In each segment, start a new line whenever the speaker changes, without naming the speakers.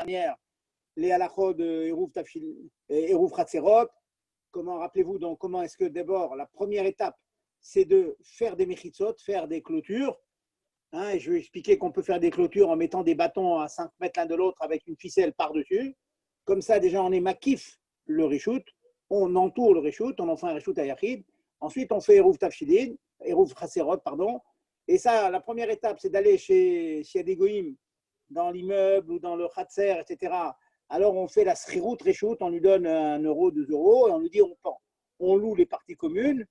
dernière les halachot de Eruv Chatzerot. Comment, rappelez-vous donc, comment est-ce que d'abord, la première étape, c'est de faire des mechitzot, faire des clôtures. Hein, et je vais expliquer qu'on peut faire des clôtures en mettant des bâtons à 5 mètres l'un de l'autre avec une ficelle par-dessus. Comme ça, déjà, on est makif le reshoot, on entoure le reshoot, on en fait un reshoot à Yachid. Ensuite, on fait Eruv Tafshilin, Eruv Chaserot, pardon. Et ça, la première étape, c'est d'aller chez des goïms, dans l'immeuble ou dans le Chatser, etc. Alors, on fait la Srirout Reshoot, on lui donne 1 euro, 2 euros, et on lui dit on loue les parties communes.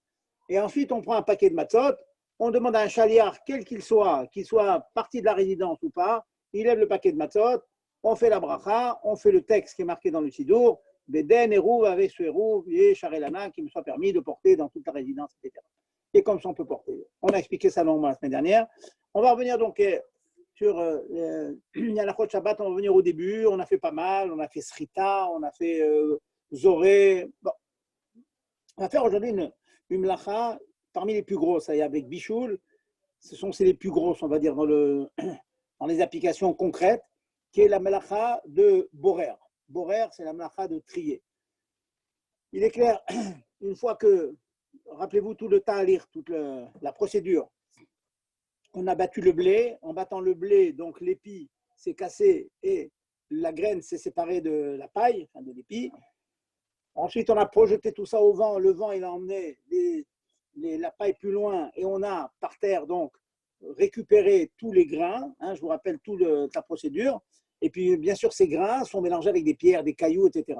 Et ensuite, on prend un paquet de matzot, on demande à un chaliar, quel qu'il soit parti de la résidence ou pas, il lève le paquet de matzot, on fait la bracha, on fait le texte qui est marqué dans le sidour, Beden, Eruv, avec ce Eruv, et Charelana, qui me soit permis de porter dans toute la résidence, etc. Et comme ça, on peut porter. On a expliqué ça longuement la semaine dernière. On va revenir donc sur Yalachot Shabbat, on va revenir au début, on a fait pas mal, on a fait Srita, on a fait Zoré. Bon. On va faire aujourd'hui une melacha parmi les plus grosses, avec Bichoul, c'est les plus grosses, on va dire, dans les applications concrètes, qui est la melacha de Borer. Borer, c'est la melacha de trier. Il est clair, une fois que, rappelez-vous tout le ta'alir, toute la procédure, on a battu le blé, en battant le blé, donc l'épi s'est cassé et la graine s'est séparée de la paille, enfin de l'épi. Ensuite, on a projeté tout ça au vent, le vent il a emmené la paille plus loin et on a par terre donc récupéré tous les grains, je vous rappelle toute la procédure, et puis bien sûr ces grains sont mélangés avec des pierres, des cailloux, etc.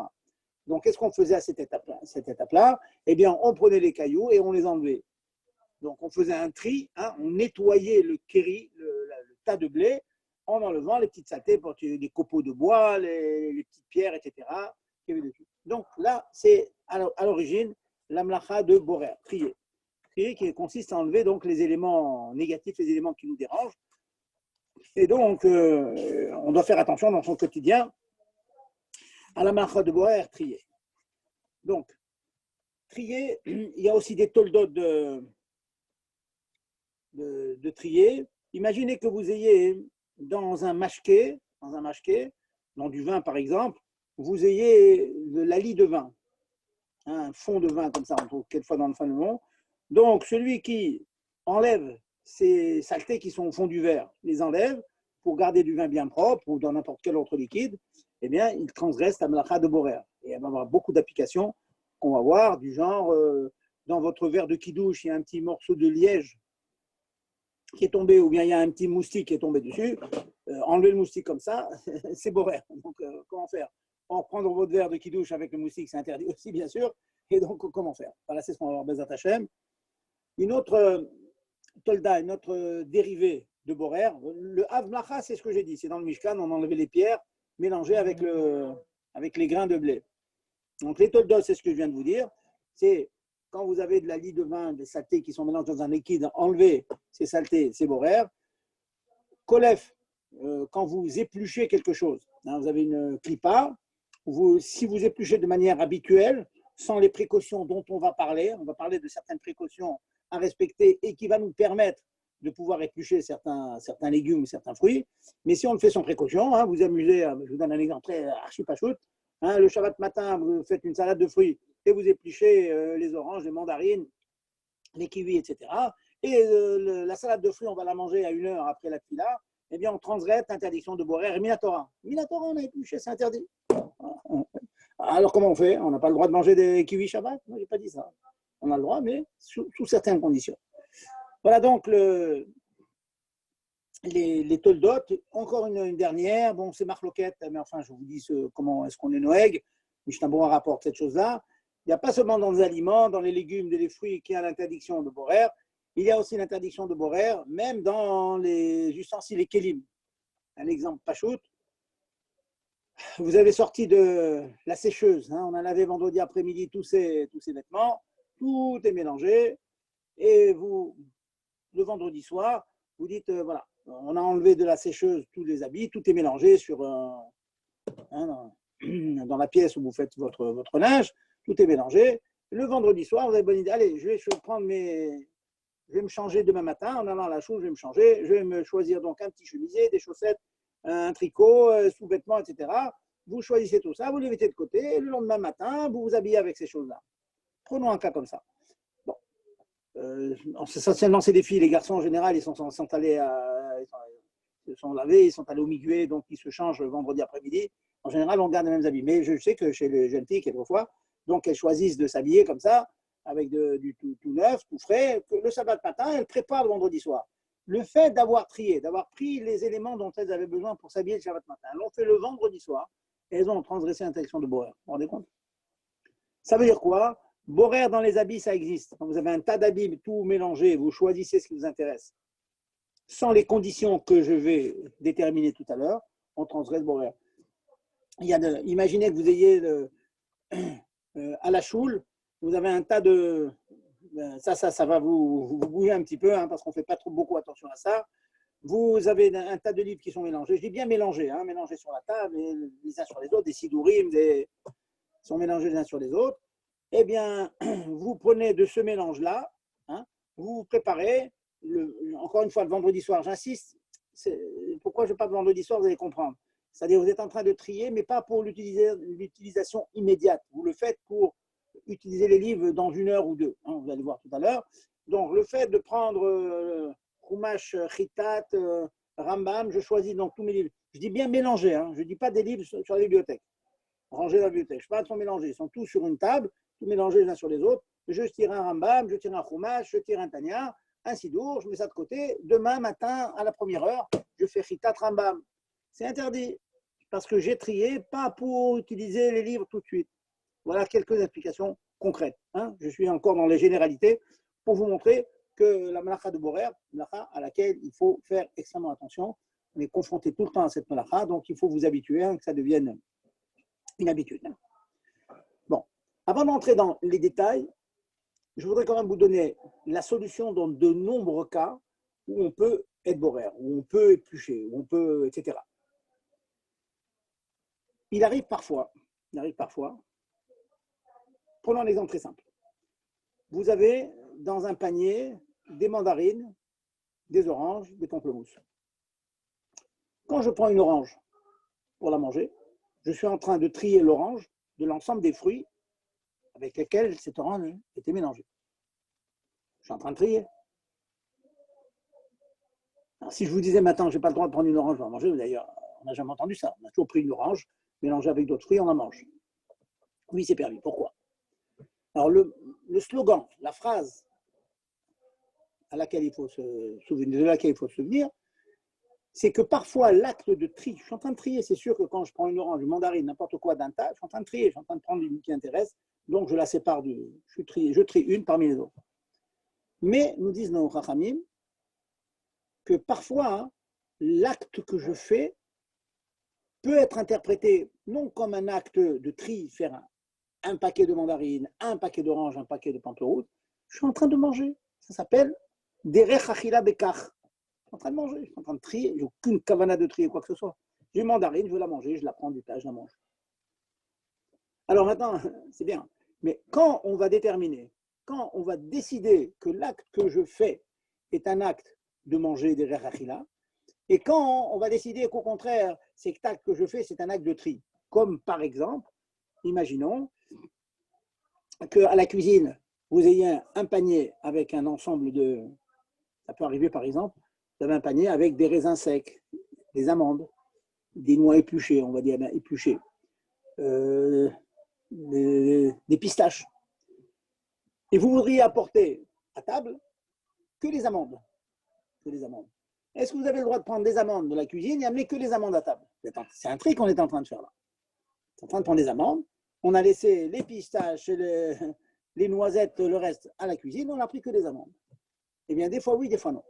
Donc qu'est-ce qu'on faisait à cette étape-là? Eh bien on prenait les cailloux et on les enlevait. Donc on faisait un tri, on nettoyait le kéri, le tas de blé, en enlevant les petites saletés, les copeaux de bois, les petites pierres, etc. qu'il y avait dessus. Donc là c'est à l'origine la melacha de Borer, trier. Qui consiste à enlever donc les éléments négatifs, les éléments qui nous dérangent. Et donc, on doit faire attention dans son quotidien à la melacha de Borer, trier. Donc, trier, il y a aussi des toldot de trier. Imaginez que vous ayez dans un mashké, dans du vin par exemple, vous ayez de la lie de vin, un fond de vin comme ça, on trouve quelquefois dans le fin de monde. Donc, celui qui enlève ces saletés qui sont au fond du verre, les enlève pour garder du vin bien propre ou dans n'importe quel autre liquide, eh bien, il transgresse la melacha de Borer. Et il va y avoir beaucoup d'applications qu'on va voir, du genre, dans votre verre de kidouche, il y a un petit morceau de liège qui est tombé, ou bien il y a un petit moustique qui est tombé dessus, enlever le moustique comme ça, c'est Borer. Donc, comment faire? Prendre votre verre de kidouche avec le moustique, c'est interdit aussi, bien sûr. Et donc, comment faire? Voilà, c'est ce qu'on va voir, Bezat Hashem. Une autre tolda, une autre dérivée de Borer, le Hav Mlacha, c'est ce que j'ai dit, c'est dans le Mishkan, on enlevait les pierres mélangées avec les grains de blé. Donc les toldos, c'est ce que je viens de vous dire, c'est quand vous avez de la lie de vin, des saletés qui sont mélangées dans un liquide, enlevez ces saletés, c'est Borer. Kolef, quand vous épluchez quelque chose, vous avez une clipa, si vous épluchez de manière habituelle, sans les précautions dont on va parler de certaines précautions à respecter et qui va nous permettre de pouvoir éplucher certains légumes, certains fruits. Mais si on le fait sans précaution, vous amusez, je vous donne un exemple très archi pachout, le Shabbat matin, vous faites une salade de fruits et vous épluchez les oranges, les mandarines, les kiwis, etc. Et la salade de fruits, on va la manger à 1 heure après la tefila, eh bien on transgresse l'interdiction de Borer et Minatora. Minatora, on a épluché, c'est interdit. Alors comment on fait? On n'a pas le droit de manger des kiwis Shabbat? Non, je n'ai pas dit ça. On a le droit, mais sous certaines conditions. Voilà donc les toldot. Encore une dernière. Bon, c'est marloquette, mais enfin, je vous dis comment est-ce qu'on est noègue. Mishnah rapporte cette chose-là. Il n'y a pas seulement dans les aliments, dans les légumes et les fruits qu'il y a l'interdiction de Borer. Il y a aussi l'interdiction de Borer, même dans les ustensiles et kélim. Un exemple pachout. Vous avez sorti de la sécheuse. On a lavé vendredi après-midi tous ces vêtements. Tout est mélangé. Et vous, le vendredi soir, vous dites, voilà, on a enlevé de la sécheuse tous les habits, tout est mélangé dans la pièce où vous faites votre linge, tout est mélangé. Le vendredi soir, vous avez bonne idée, allez, je vais me changer demain matin, en allant à la chouche, je vais me changer, je vais me choisir donc un petit chemisier, des chaussettes, un tricot, sous-vêtements, etc. Vous choisissez tout ça, vous les mettez de côté, et le lendemain matin, vous vous habillez avec ces choses-là. Prenons un cas comme ça. Bon. Essentiellement, c'est des filles. Les garçons, en général, ils sont allés ils se sont lavés, ils sont allés au miguet, donc ils se changent le vendredi après-midi. En général, on garde les mêmes habits. Mais je sais que chez les jeunes filles, quelquefois, donc elles choisissent de s'habiller comme ça, avec du tout neuf, tout frais. Le sabbat matin, elles préparent le vendredi soir. Le fait d'avoir trié, d'avoir pris les éléments dont elles avaient besoin pour s'habiller le sabbat matin, elles l'ont fait le vendredi soir et elles ont transgressé l'interdiction de Borer. Vous vous rendez compte? Ça veut dire quoi? Borer dans les habits, ça existe. Quand vous avez un tas d'habits tout mélangés, vous choisissez ce qui vous intéresse. Sans les conditions que je vais déterminer tout à l'heure, on transgresse Borer. Imaginez que vous ayez à la choule, vous avez un tas de... Ça va vous bouger un petit peu, hein, parce qu'on ne fait pas beaucoup attention à ça. Vous avez un tas de livres qui sont mélangés. Je dis bien mélangés, hein, mélangés sur la table, les uns sur les autres, des sidourim, sont mélangés les uns sur les autres. Eh bien, vous prenez de ce mélange-là, hein, vous préparez, encore une fois, le vendredi soir, j'insiste, pourquoi je parle de vendredi soir, vous allez comprendre. C'est-à-dire vous êtes en train de trier, mais pas pour l'utilisation immédiate. Vous le faites pour utiliser les livres dans 1 heure ou 2, hein, vous allez voir tout à l'heure. Donc, le fait de prendre Chumash, Chitat, Rambam, je choisis donc tous mes livres. Je dis bien mélangés, hein, je ne dis pas des livres sur la bibliothèque, rangés dans la bibliothèque. Je parle de sont mélangés, ils sont tous sur une table, tout mélangés les uns sur les autres. Je tire un Rambam, je tire un Chumash, je tire un Tanya, un Sidour, je mets ça de côté. Demain matin, à la première heure, je fais Chitat Rambam. C'est interdit, parce que j'ai trié, pas pour utiliser les livres tout de suite. Voilà quelques explications concrètes. Hein. Je suis encore dans les généralités pour vous montrer que la malacha de Borer, malacha à laquelle il faut faire extrêmement attention. On est confronté tout le temps à cette malacha, donc il faut vous habituer, hein, que ça devienne une habitude. Bon, avant d'entrer dans les détails, je voudrais quand même vous donner la solution dans de nombreux cas où on peut être Borer, où on peut éplucher, où on peut, etc. Il arrive parfois, prenons un exemple très simple. Vous avez dans un panier des mandarines, des oranges, des pamplemousses. Quand je prends une orange pour la manger, je suis en train de trier l'orange de l'ensemble des fruits avec lesquels cette orange était mélangée. Je suis en train de trier. Alors, si je vous disais maintenant, je n'ai pas le droit de prendre une orange pour la manger, d'ailleurs, on n'a jamais entendu ça. On a toujours pris une orange, mélangée avec d'autres fruits, on la mange. Oui, c'est permis. Pourquoi? Alors, le slogan, la phrase de laquelle il faut se souvenir, c'est que parfois l'acte de tri, je suis en train de trier, c'est sûr que quand je prends une orange, une mandarine, n'importe quoi d'un tas, je suis en train de trier, je suis en train de prendre une qui intéresse, donc je la sépare je trie une parmi les autres. Mais nous disent nos Chachamim que parfois, hein, l'acte que je fais peut être interprété non comme un acte de tri, faire un paquet de mandarines, un paquet d'oranges, un paquet de pamplemousses, je suis en train de manger. Ça s'appelle derech achila bekach. Je suis en train de manger, je suis en train de trier, je n'ai aucune kavana de trier quoi que ce soit. J'ai une mandarine, je veux la manger, je la prends du tas, je la mange. Alors maintenant, c'est bien, mais quand on va déterminer, quand on va décider que l'acte que je fais est un acte de manger derech achila, et quand on va décider qu'au contraire, cet acte que je fais, c'est un acte de tri, comme par exemple, imaginons qu'à la cuisine, vous ayez un panier avec un ensemble de... Ça peut arriver par exemple, vous avez un panier avec des raisins secs, des amandes, des noix épluchées, on va dire épluchées, des pistaches. Et vous voudriez apporter à table que les amandes. Est-ce que vous avez le droit de prendre des amandes de la cuisine et amener que les amandes à table? C'est un tri qu'on est en train de faire là. On est en train de prendre des amandes. On a laissé les pistaches, les noisettes, le reste à la cuisine. On n'a pris que des amandes. Eh bien, des fois oui, des fois non.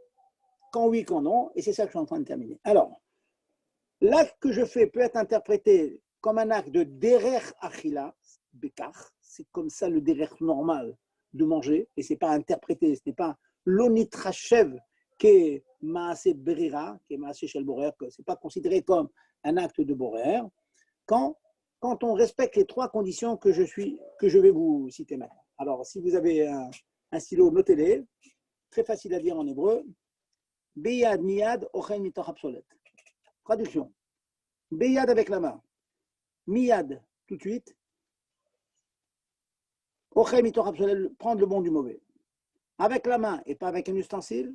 Quand oui, quand non. Et c'est ça que je suis en train de terminer. Alors, l'acte que je fais peut être interprété comme un acte de derech achila, bekach. C'est comme ça le derech normal de manger. Et ce n'est pas interprété. Ce n'est pas l'onitrachev qui est maasé berira, qui est maasé shel borer. Ce n'est pas considéré comme un acte de borer. Quand on respecte les 3 conditions que je vais vous citer maintenant. Alors, si vous avez un stylo, notez-les. Très facile à dire en hébreu. Beyad miyad ochel mitoch absolet. Traduction. Beyad avec la main. Miyad, tout de suite. Ochem itor absolel, prendre le bon du mauvais. Avec la main et pas avec un ustensile.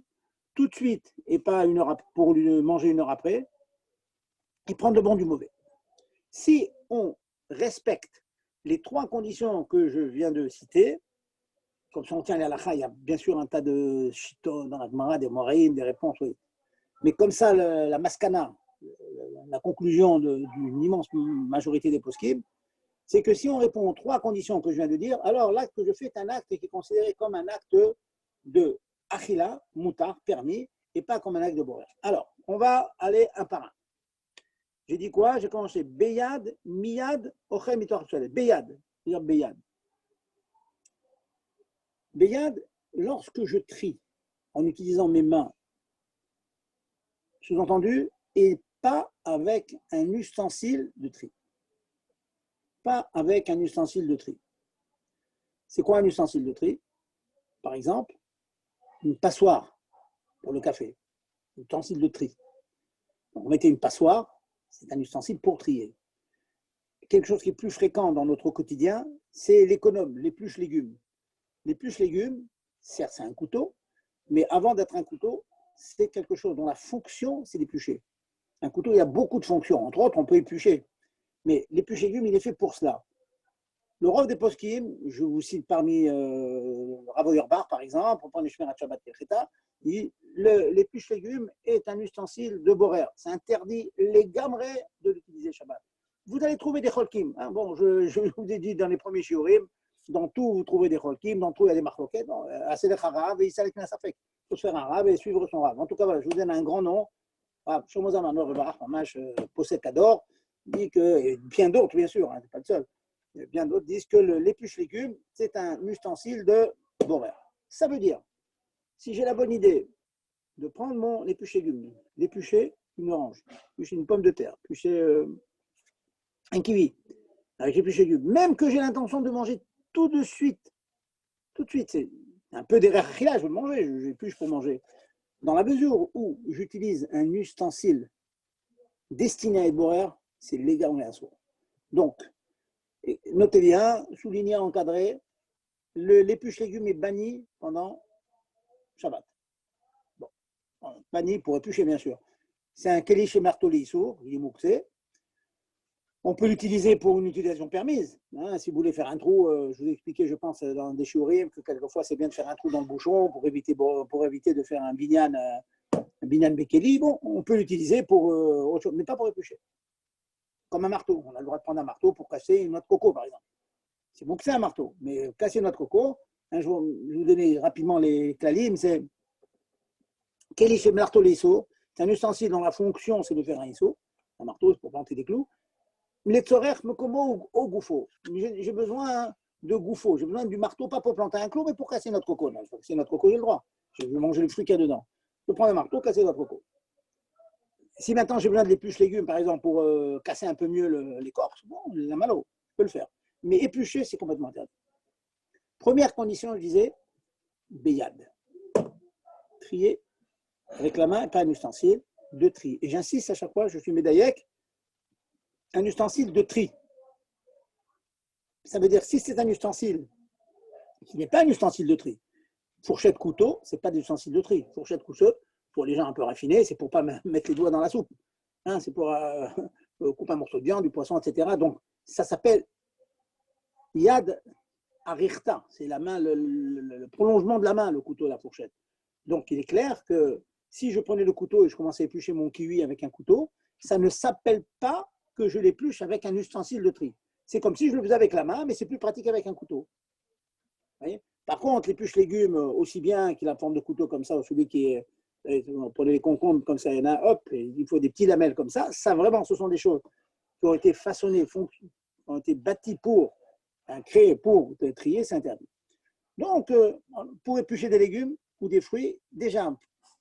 Tout de suite et pas une heure pour manger une heure après. Et prendre le bon du mauvais. Si on respecte les trois conditions que je viens de citer, comme si on tient les halakha, il y a bien sûr un tas de chiton dans la Gemara, des moraïm, des réponses, oui. Mais comme ça, la maskana, la conclusion d'une immense majorité des poskim, c'est que si on répond aux trois conditions que je viens de dire, alors l'acte que je fais est un acte qui est considéré comme un acte de achila, mutar, permis, et pas comme un acte de borer. Alors, on va aller un par un. J'ai dit quoi? J'ai commencé Beyad, Miyad, Ochem, Mitor, Beyad, c'est-à-dire Beyad. Beyad, lorsque je trie en utilisant mes mains, sous-entendu, et pas avec un ustensile de tri. Pas avec un ustensile de tri. C'est quoi un ustensile de tri? Par exemple, une passoire pour le café, un ustensile de tri. Donc, vous mettez une passoire, c'est un ustensile pour trier. Quelque chose qui est plus fréquent dans notre quotidien, c'est l'économe, l'épluche légumes. L'épluche légumes, certes, c'est un couteau, mais avant d'être un couteau, c'est quelque chose dont la fonction, c'est d'éplucher. Un couteau, il y a beaucoup de fonctions. Entre autres, on peut éplucher. Mais l'épluche légumes, il est fait pour cela. Le Rav des Poskim, je vous cite parmi Rav Auerbach, par exemple, on prend les Shmirat Shabbat Kecheta, l'épluche légumes est un ustensile de borer. C'est interdit les gamrés de l'utiliser Shabbat. Vous allez trouver des cholkim. Hein. Bon, je vous ai dit dans les premiers shiurim, dans tout, vous trouvez des cholkim, dans tout, il y a des marloquettes. À Sedech Harav, et Isalik Nasafek. Il faut se faire un rave et suivre son rave. En tout cas, voilà, je vous donne un grand nom. Shlomo Manor Barach, Mamash, Possède Kador, dit que, et bien d'autres, bien sûr, hein, c'est pas le seul, bien d'autres disent que l'épluche légumes, c'est un ustensile de borer. Ça veut dire, si j'ai la bonne idée de prendre mon épluche légumes, d'éplucher une orange, éplucher une pomme de terre, éplucher un kiwi, avec l'épluche légumes, même que j'ai l'intention de manger tout de suite, c'est un peu derrière là, je veux manger, j'épluche pour manger. Dans la mesure où j'utilise un ustensile destiné à être borer, c'est légal à soi. Donc, notez bien, souligné, encadré, l'épluche légumes est banni pendant Shabbat. Bon, banni pour éplucher, bien sûr. C'est un keli chez martoli sourd, il est mouxé. On peut l'utiliser pour une utilisation permise. Hein, si vous voulez faire un trou, je vous ai expliqué, je pense, dans des shiurim, que quelquefois c'est bien de faire un trou dans le bouchon pour éviter de faire un binyan bekeli. Bon, on peut l'utiliser pour autre chose, mais pas pour éplucher. Comme un marteau. On a le droit de prendre un marteau pour casser une noix de coco, par exemple. C'est bon que c'est un marteau, mais casser une noix de coco, un jour, je vais vous donner rapidement les klalim, c'est keli chez marteau iso. C'est un ustensile dont la fonction, c'est de faire un iso. Un marteau, c'est pour planter des clous. Les tzorer me como au gouffo. J'ai besoin de gouffo. J'ai besoin du marteau, pas pour planter un clou, mais pour casser notre coco. Non, pour casser notre coco, j'ai le droit. Je vais manger le fruit qu'il y a dedans. Je prends le marteau, casser notre coco. Si maintenant j'ai besoin de l'épluche légumes, par exemple, pour casser un peu mieux l'écorce, bon, la malo, je peux le faire. Mais éplucher, c'est complètement interdit. Première condition, je disais, beyad. Trier avec la main, pas un ustensile, de tri. Et j'insiste à chaque fois, je suis médaillec, un ustensile de tri. Ça veut dire, si c'est un ustensile qui n'est pas un ustensile de tri, fourchette, couteau, ce n'est pas des ustensiles de tri. Fourchette, couteau, pour les gens un peu raffinés, c'est pour ne pas mettre les doigts dans la soupe. Hein, c'est pour couper un morceau de viande, du poisson, etc. Donc, ça s'appelle yad arichta. C'est la main, le prolongement de la main, le couteau, la fourchette. Donc, il est clair que si je prenais le couteau et je commençais à éplucher mon kiwi avec un couteau, ça ne s'appelle pas que je l'épluche avec un ustensile de tri. C'est comme si je le faisais avec la main, mais c'est plus pratique avec un couteau. Vous voyez. Par contre, l'épluche légumes, aussi bien qu'il a forme de couteau comme ça, ou celui qui est, pour les concombres comme ça, il y en a, hop, il faut des petits lamelles comme ça. Ça, vraiment, ce sont des choses qui ont été façonnées, qui ont été bâties pour, créées pour trier, c'est interdit. Donc, pour éplucher des légumes ou des fruits, déjà,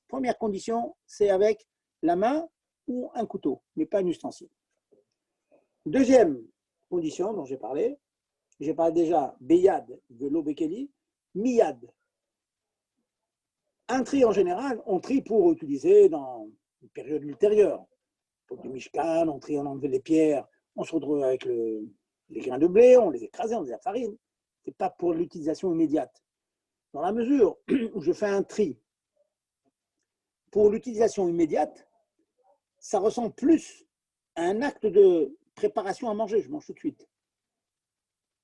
première condition, c'est avec la main ou un couteau, mais pas un ustensile. Deuxième condition dont j'ai parlé déjà beyad de l'obekeli, miyad. Un tri en général, on trie pour utiliser dans une période ultérieure. l'époque du Mishkan, on triait, on enlevait les pierres, on se retrouvait avec les grains de blé, on les écrasait, on les farine. Ce n'est pas pour l'utilisation immédiate. Dans la mesure où je fais un tri pour l'utilisation immédiate, ça ressemble plus à un acte de préparation à manger, je mange tout de suite.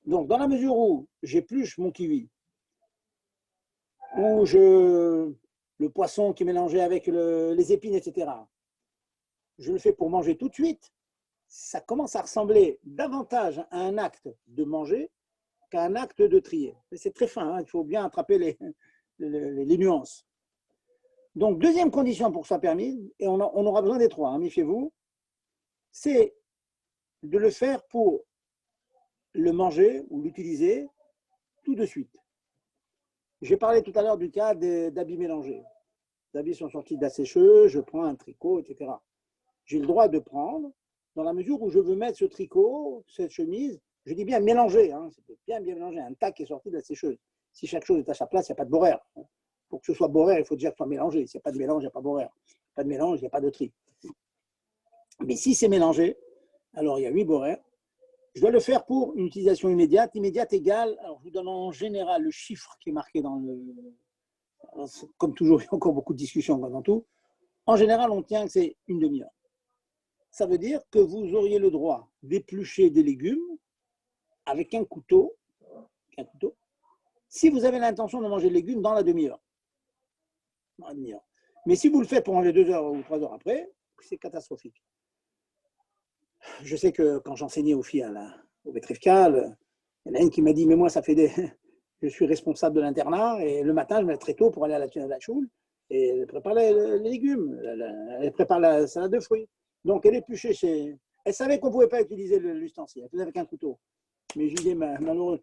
Donc, dans la mesure où j'épluche mon kiwi, ou le poisson qui est mélangé avec les épines, etc., je le fais pour manger tout de suite, ça commence à ressembler davantage à un acte de manger qu'à un acte de trier. C'est très fin, hein, il faut bien attraper les nuances. Donc, deuxième condition pour que ça soit permis, et on aura besoin des trois, hein, méfiez-vous, c'est de le faire pour le manger ou l'utiliser tout de suite. J'ai parlé tout à l'heure du cas d'habits mélangés. Les habits sont sortis de la sécheuse, je prends un tricot, etc. J'ai le droit de prendre, dans la mesure où je veux mettre ce tricot, cette chemise, je dis bien mélanger, hein, c'est bien mélanger, un tas qui est sorti de la sécheuse. Si chaque chose est à sa place, il n'y a pas de boraire. Pour que ce soit boraire, il faut déjà que ce soit mélangé. S'il n'y a pas de mélange, il n'y a pas de boraire. Pas de mélange, il n'y a pas de tri. Mais si c'est mélangé, alors il y a 8 boraires. Je dois le faire pour une utilisation immédiate. Immédiate égale, alors je vous donne en général le chiffre qui est marqué dans le... Comme toujours, il y a encore beaucoup de discussions dans tout. En général, on tient que c'est une demi-heure. Ça veut dire que vous auriez le droit d'éplucher des légumes avec un couteau, si vous avez l'intention de manger le légume dans la demi-heure. Mais si vous le faites pour manger 2 heures ou 3 heures après, c'est catastrophique. Je sais que quand j'enseignais aux filles au Betrivka, il y en a une qui m'a dit, mais moi, je suis responsable de l'internat, et le matin, je me lève très tôt pour aller à la choule, et elle prépare les légumes, elle prépare la salade de fruits. Donc, elle épluchait elle savait qu'on ne pouvait pas utiliser l'ustensile, elle faisait avec un couteau. Mais je lui disais, malheureusement,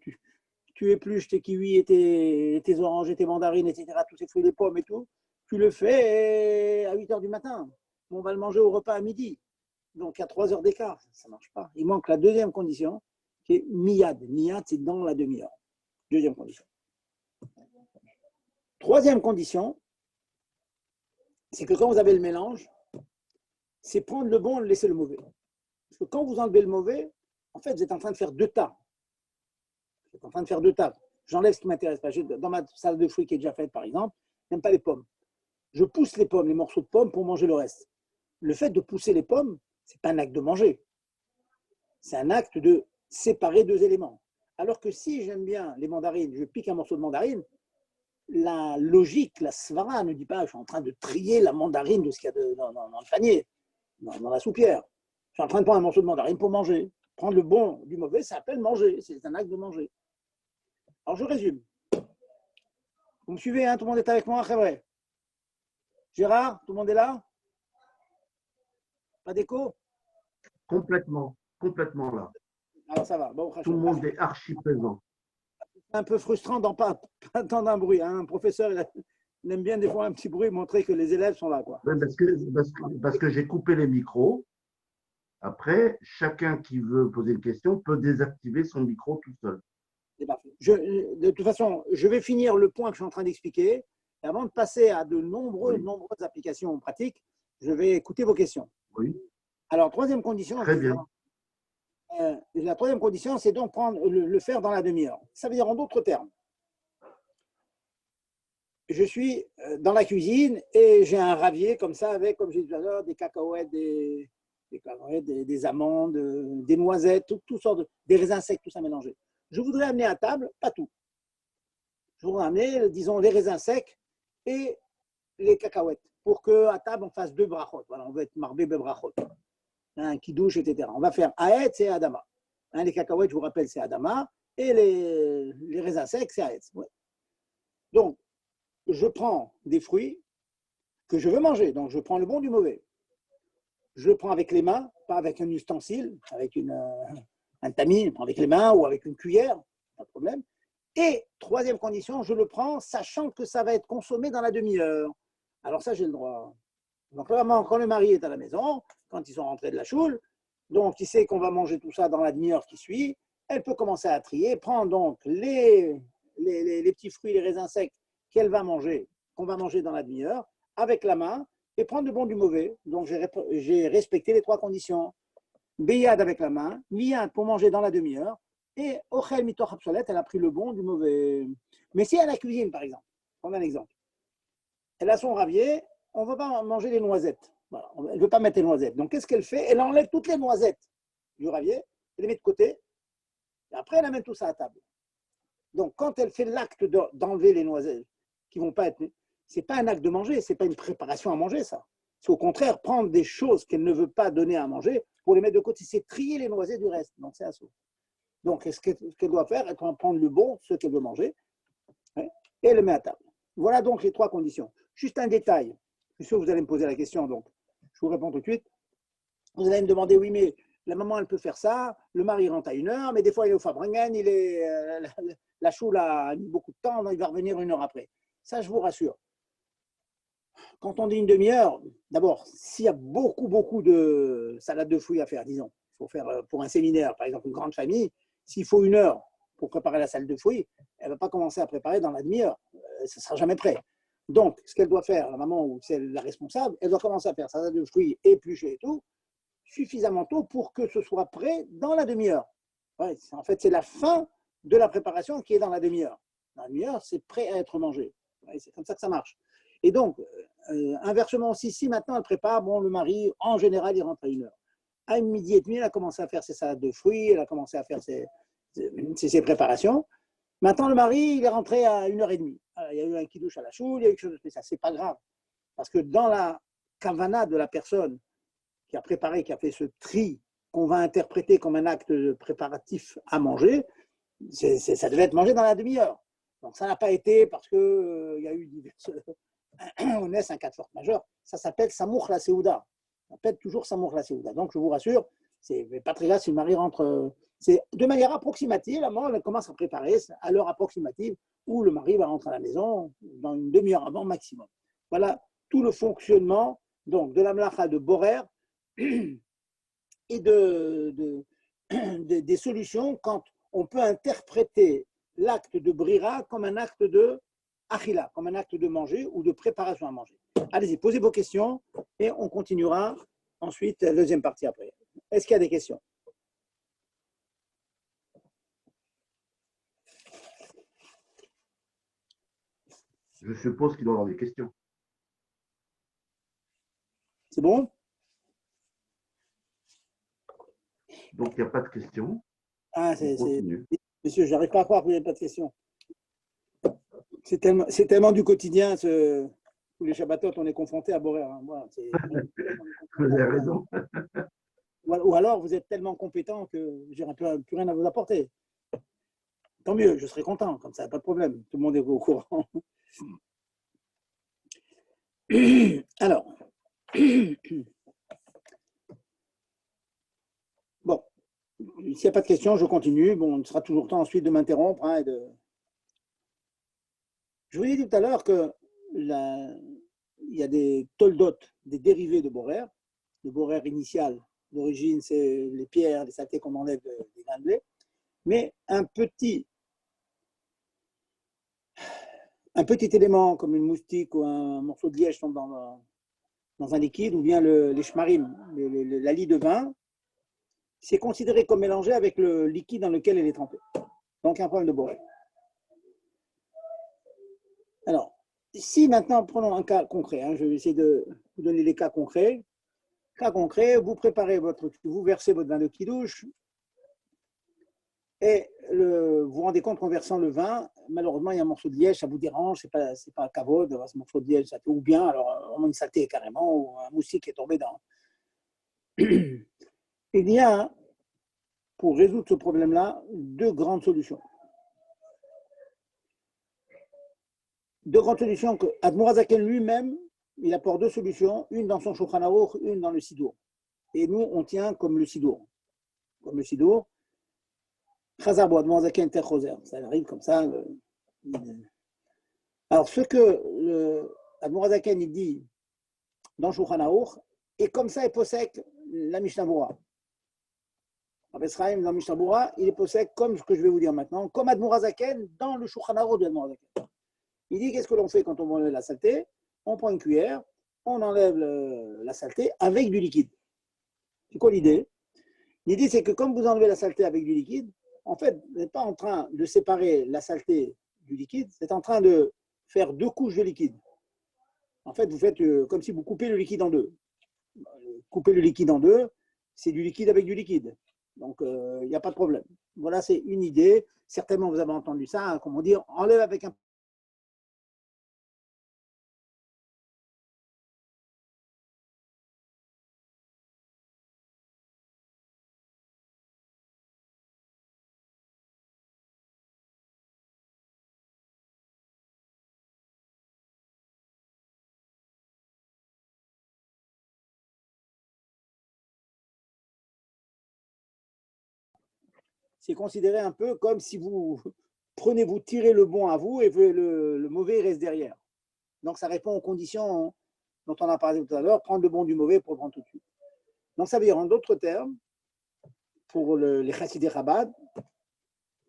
tu épluches tes kiwis et tes oranges et tes mandarines, etc., tous ces fruits, les pommes et tout, tu le fais à 8 heures du matin. On va le manger au repas à midi. Donc, il y a 3 heures d'écart, ça ne marche pas. Il manque la deuxième condition, qui est miyad. Miyad, c'est dans la demi-heure. Deuxième condition. Troisième condition, c'est que quand vous avez le mélange, c'est prendre le bon et laisser le mauvais. Parce que quand vous enlevez le mauvais, en fait, vous êtes en train de faire 2 tas. Vous êtes en train de faire 2 tas. J'enlève ce qui ne m'intéresse pas. Dans ma salade de fruits qui est déjà faite, par exemple, je n'aime pas les pommes. Je pousse les pommes, les morceaux de pommes pour manger le reste. Le fait de pousser les pommes, ce n'est pas un acte de manger. C'est un acte de séparer 2 éléments. Alors que si j'aime bien les mandarines, je pique un morceau de mandarine, la logique, la svara ne dit pas je suis en train de trier la mandarine de ce qu'il y a dans le panier, dans la soupière. Je suis en train de prendre un morceau de mandarine pour manger. Prendre le bon du mauvais, ça s'appelle manger. C'est un acte de manger. Alors je résume. Vous me suivez, hein, tout le monde est avec moi, c'est vrai. Gérard, tout le monde est là? Pas d'écho?
Complètement là.
Alors ça va. Bon,
tout le monde est archi présent.
C'est un peu frustrant d'en pas entendre un bruit. Hein. Un professeur, il aime bien des fois un petit bruit, montrer que les élèves sont là. Quoi.
Oui, parce que j'ai coupé les micros. Après, chacun qui veut poser une question peut désactiver son micro tout seul.
C'est parfait. De toute façon, je vais finir le point que je suis en train d'expliquer. Et avant de passer à de nombreuses applications pratiques, je vais écouter vos questions.
Oui.
Alors, troisième condition.
Très bien.
La troisième condition, c'est donc le faire dans la demi-heure. Ça veut dire en d'autres termes. Je suis dans la cuisine et j'ai un ravier comme ça avec, comme j'ai dit tout à l'heure, des cacahuètes, des amandes, des noisettes, toutes sortes des raisins secs, tout ça mélangé. Je voudrais amener à table, pas tout. Je voudrais amener, disons, les raisins secs et les cacahuètes pour qu'à table, on fasse 2 brachot. Voilà, on va être marbé brachot. Un kidouche, etc. On va faire Aetz et Adama. Les cacahuètes, je vous rappelle, c'est Adama. Et les raisins secs, c'est Aetz. Ouais. Donc, je prends des fruits que je veux manger. Donc, je prends le bon du mauvais. Je le prends avec les mains, pas avec un ustensile, avec un tamis, avec les mains ou avec une cuillère, pas de problème. Et troisième condition, je le prends sachant que ça va être consommé dans la demi-heure. Alors ça, j'ai le droit. Donc vraiment, quand le mari est à la maison, quand ils sont rentrés de la choule, donc il sait qu'on va manger tout ça dans la demi-heure qui suit, elle peut commencer à trier, prendre donc les petits fruits, les raisins secs qu'elle va manger, qu'on va manger dans la demi-heure, avec la main, et prendre le bon du mauvais. Donc, j'ai respecté les 3 conditions. Beyad avec la main, Miyad pour manger dans la demi-heure, et Ochel mitoch obsolète, elle a pris le bon du mauvais. Mais si à la cuisine, par exemple, on a un exemple, elle a son ravier, on ne veut pas manger les noisettes. Voilà, elle ne veut pas mettre les noisettes. Donc, qu'est-ce qu'elle fait? Elle enlève toutes les noisettes du ravier, elle les met de côté, et après, elle amène tout ça à table. Donc, quand elle fait l'acte d'enlever les noisettes, qui ne vont pas être. Ce n'est pas un acte de manger, ce n'est pas une préparation à manger, ça. C'est au contraire prendre des choses qu'elle ne veut pas donner à manger pour les mettre de côté. C'est trier les noisettes du reste. Donc, c'est assaut. Donc, ce qu'elle doit faire, elle doit prendre le bon, ce qu'elle veut manger, et elle le met à table. Voilà donc les 3 conditions. Juste un détail. Je suis sûr que vous allez me poser la question, donc je vous réponds tout de suite. Vous allez me demander, oui, mais la maman, elle peut faire ça, le mari rentre à 1h, mais des fois, il est au Fabringen, la choule a mis beaucoup de temps, donc il va revenir 1 heure après. Ça, je vous rassure. Quand on dit une demi-heure, d'abord, s'il y a beaucoup de salade de fruits à faire, disons, il faut faire pour un séminaire, par exemple, une grande famille, s'il faut 1 heure pour préparer la salade de fruits, elle ne va pas commencer à préparer dans la demi-heure. Ça ne sera jamais prêt. Donc, ce qu'elle doit faire, la maman ou c'est la responsable, elle doit commencer à faire sa salade de fruits épluchée et tout, suffisamment tôt pour que ce soit prêt dans la demi-heure. Ouais, en fait, c'est la fin de la préparation qui est dans la demi-heure. Dans la demi-heure, c'est prêt à être mangé. Ouais, c'est comme ça que ça marche. Et donc, inversement aussi, si maintenant elle prépare, bon, le mari, en général, il rentre à 1h. À 12h30, elle a commencé à faire ses salades de fruits, elle a commencé à faire ses préparations. Maintenant, le mari, il est rentré à 1h30. Il y a eu un kidouche à la choule, il y a eu quelque chose de spécial. C'est pas grave. Parce que dans la kavana de la personne qui a préparé, qui a fait ce tri qu'on va interpréter comme un acte préparatif à manger, ça devait être mangé dans la demi-heure. Donc ça n'a pas été parce qu'il y a eu diverses... on est un cas de force majeure. Ça s'appelle Samour la Seouda. On appelle toujours Samour la Seouda. Donc je vous rassure, c'est pas très grave si le mari rentre. C'est de manière approximative, la maman elle commence à préparer à l'heure approximative où le mari va rentrer à la maison dans une demi-heure avant maximum. Voilà tout le fonctionnement donc, de la mlacha de Borer et des solutions quand on peut interpréter l'acte de Brira comme un acte de Achila, comme un acte de manger ou de préparation à manger. Allez-y, posez vos questions et on continuera ensuite la deuxième partie après. Est-ce qu'il y a des questions?
Je suppose qu'il doit y avoir des questions.
C'est bon?
Donc, il n'y a pas de questions.
Ah, monsieur, je n'arrive pas à croire que vous n'avez pas de questions. C'est tellement du quotidien, tous les Shabbatot, on est confronté à Borer. Hein. Voilà,
vous avez raison.
Ou alors, vous êtes tellement compétent que je n'aurai plus rien à vous apporter. Tant mieux, je serai content, comme ça, pas de problème. Tout le monde est au courant. Alors, bon, s'il n'y a pas de questions, je continue. Bon, il sera toujours temps ensuite de m'interrompre. Hein, Je vous ai dit tout à l'heure qu'il y a des toldot, des dérivés de Borer. Le Borer initial, d'origine, c'est les pierres, les saletés qu'on enlève des grains de blé. Mais un petit élément comme une moustique ou un morceau de liège tombe dans un liquide, ou bien les shmarim, la lie de vin, c'est considéré comme mélangé avec le liquide dans lequel elle est trempée. Donc, un problème de Borer. Alors, si maintenant, prenons un cas concret, hein, je vais essayer de vous donner des cas concrets. Cas concret, vous préparez vous versez votre vin de kidouche et vous vous rendez compte qu'en versant le vin, malheureusement, il y a un morceau de liège, ça vous dérange, c'est pas un kavod, ce morceau de liège, ça fait ou bien, alors vraiment une saleté carrément, ou un moustique qui est tombé dans. Il y a, pour résoudre ce problème-là, 2 grandes solutions. 2 grandes solutions que Admor Hazaken lui-même, il apporte 2 solutions, une dans son Shulchan Aruch, une dans le Sidour. Et nous, on tient comme le Sidour. Comme le Sidour. Chazar bo Admor Hazaken ter choser. Ça arrive comme ça. Alors, ce que Admor Hazaken il dit dans Shulchan Aruch, et comme ça, il possède la Mishnah Berurah. Rabbi Schaim, dans Mishnah Berurah, il est possède comme ce que je vais vous dire maintenant, comme Admor Hazaken dans le Shulchan Aruch de Admor Hazaken. Il dit qu'est-ce que l'on fait quand on mange la saleté? On prend une cuillère on enlève la saleté avec du liquide. C'est quoi l'idée? L'idée, c'est que comme vous enlevez la saleté avec du liquide, en fait, vous n'êtes pas en train de séparer la saleté du liquide, vous êtes en train de faire deux couches de liquide. En fait, vous faites comme si vous coupez le liquide en deux. Couper le liquide en deux, c'est du liquide avec du liquide. Donc, il n'y a pas de problème. Voilà, c'est une idée. Certainement, vous avez entendu ça, hein, comment dire, enlève avec un. C'est considéré un peu comme si vous prenez, vous tirez le bon à vous et le mauvais reste derrière. Donc, ça répond aux conditions dont on a parlé tout à l'heure, prendre le bon du mauvais pour prendre tout de suite. Donc, ça veut dire, en d'autres termes, pour les chassidés Chabad,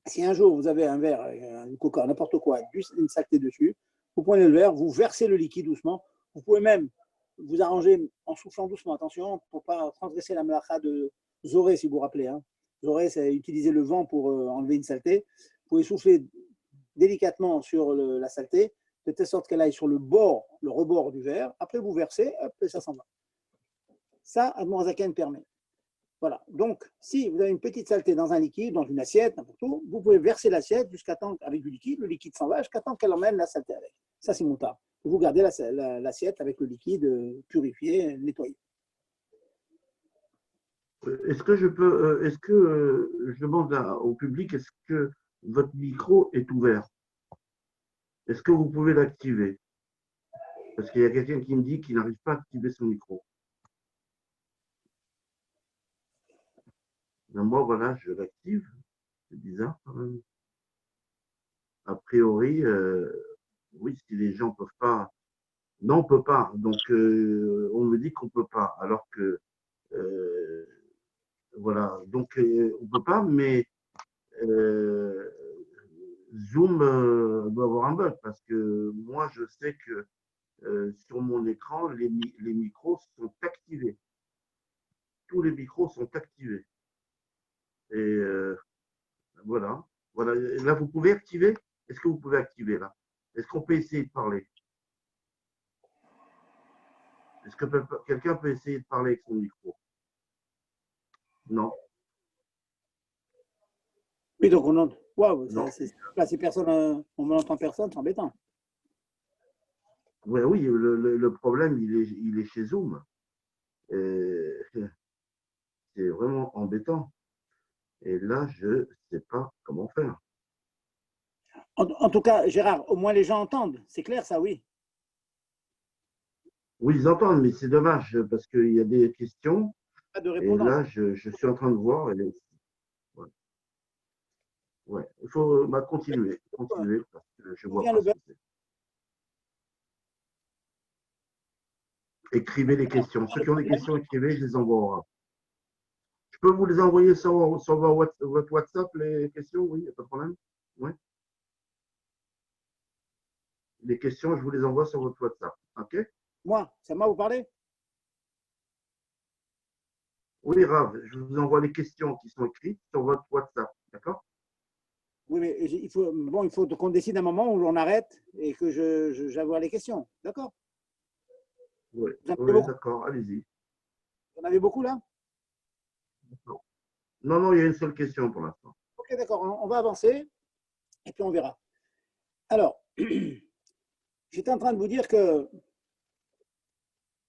si un jour vous avez un verre, une coca, n'importe quoi, une saleté dessus, vous prenez le verre, vous versez le liquide doucement. Vous pouvez même vous arranger en soufflant doucement, attention, pour ne pas transgresser la melacha de Zoré, si vous vous rappelez. Hein. Zoré, c'est utiliser le vent pour enlever une saleté. Vous pouvez souffler délicatement sur la saleté, de telle sorte qu'elle aille sur le bord, le rebord du verre. Après, vous versez, hop, et ça s'en va. Ça, Admorazaken permet. Voilà. Donc, si vous avez une petite saleté dans un liquide, dans une assiette, n'importe où, vous pouvez verser l'assiette jusqu'à temps, avec du liquide, le liquide s'en va jusqu'à temps qu'elle emmène la saleté avec. Ça, c'est moutard. Vous gardez l'assiette avec le liquide purifié, nettoyé.
Est-ce que je peux, est-ce que je demande au public, est-ce que votre micro est ouvert? Est-ce que vous pouvez l'activer? Parce qu'il y a quelqu'un qui me dit qu'il n'arrive pas à activer son micro. Mais moi, voilà, je l'active. C'est bizarre quand même. A priori, oui, si les gens peuvent pas. Non, on peut pas. Donc, on me dit qu'on peut pas. Alors que, voilà. Donc, on peut pas, mais euh, Zoom doit avoir un bug parce que moi, je sais que sur mon écran, les micros sont activés. Tous les micros sont activés. Et voilà. Voilà. Là, vous pouvez activer. Est-ce que vous pouvez activer là? Est-ce qu'on peut essayer de parler? Est-ce que quelqu'un peut essayer de parler avec son micro? Non.
Oui, donc on entend. Waouh,
Non.
ces personnes, on n'entend personne, c'est embêtant.
Ouais, oui, le problème, il est chez Zoom. Et c'est vraiment embêtant. Et là, je ne sais pas comment faire.
En tout cas, Gérard, au moins les gens entendent. C'est clair, ça, oui.
Oui, ils entendent, mais c'est dommage parce qu'il y a des questions.
Pas de
Et
répondance.
là, je suis en train de voir. Et, ouais, ouais. Il faut continuer parce que je ne
D'où
vois
vient
pas
le
ce
bug?
que c'est. Écrivez les questions. Ceux qui ont des questions, écrivez, je les envoie. Je peux vous les envoyer sur votre WhatsApp, les questions? Oui, il n'y a pas de problème. Oui. Les questions, je vous les envoie sur votre WhatsApp. OK?
Moi, c'est à moi vous parlez?
Oui, Rav, je vous envoie les questions qui sont écrites sur votre WhatsApp. D'accord?
Oui, mais il faut qu'on décide un moment où on arrête et que j'envoie les questions. D'accord?
Oui,
Vous en avez
oui,
beaucoup,
d'accord, allez-y.
vous en avez beaucoup là?
Non. Non, non, il y a une seule question pour l'instant.
Ok, d'accord, on va avancer et puis on verra. Alors, j'étais en train de vous dire que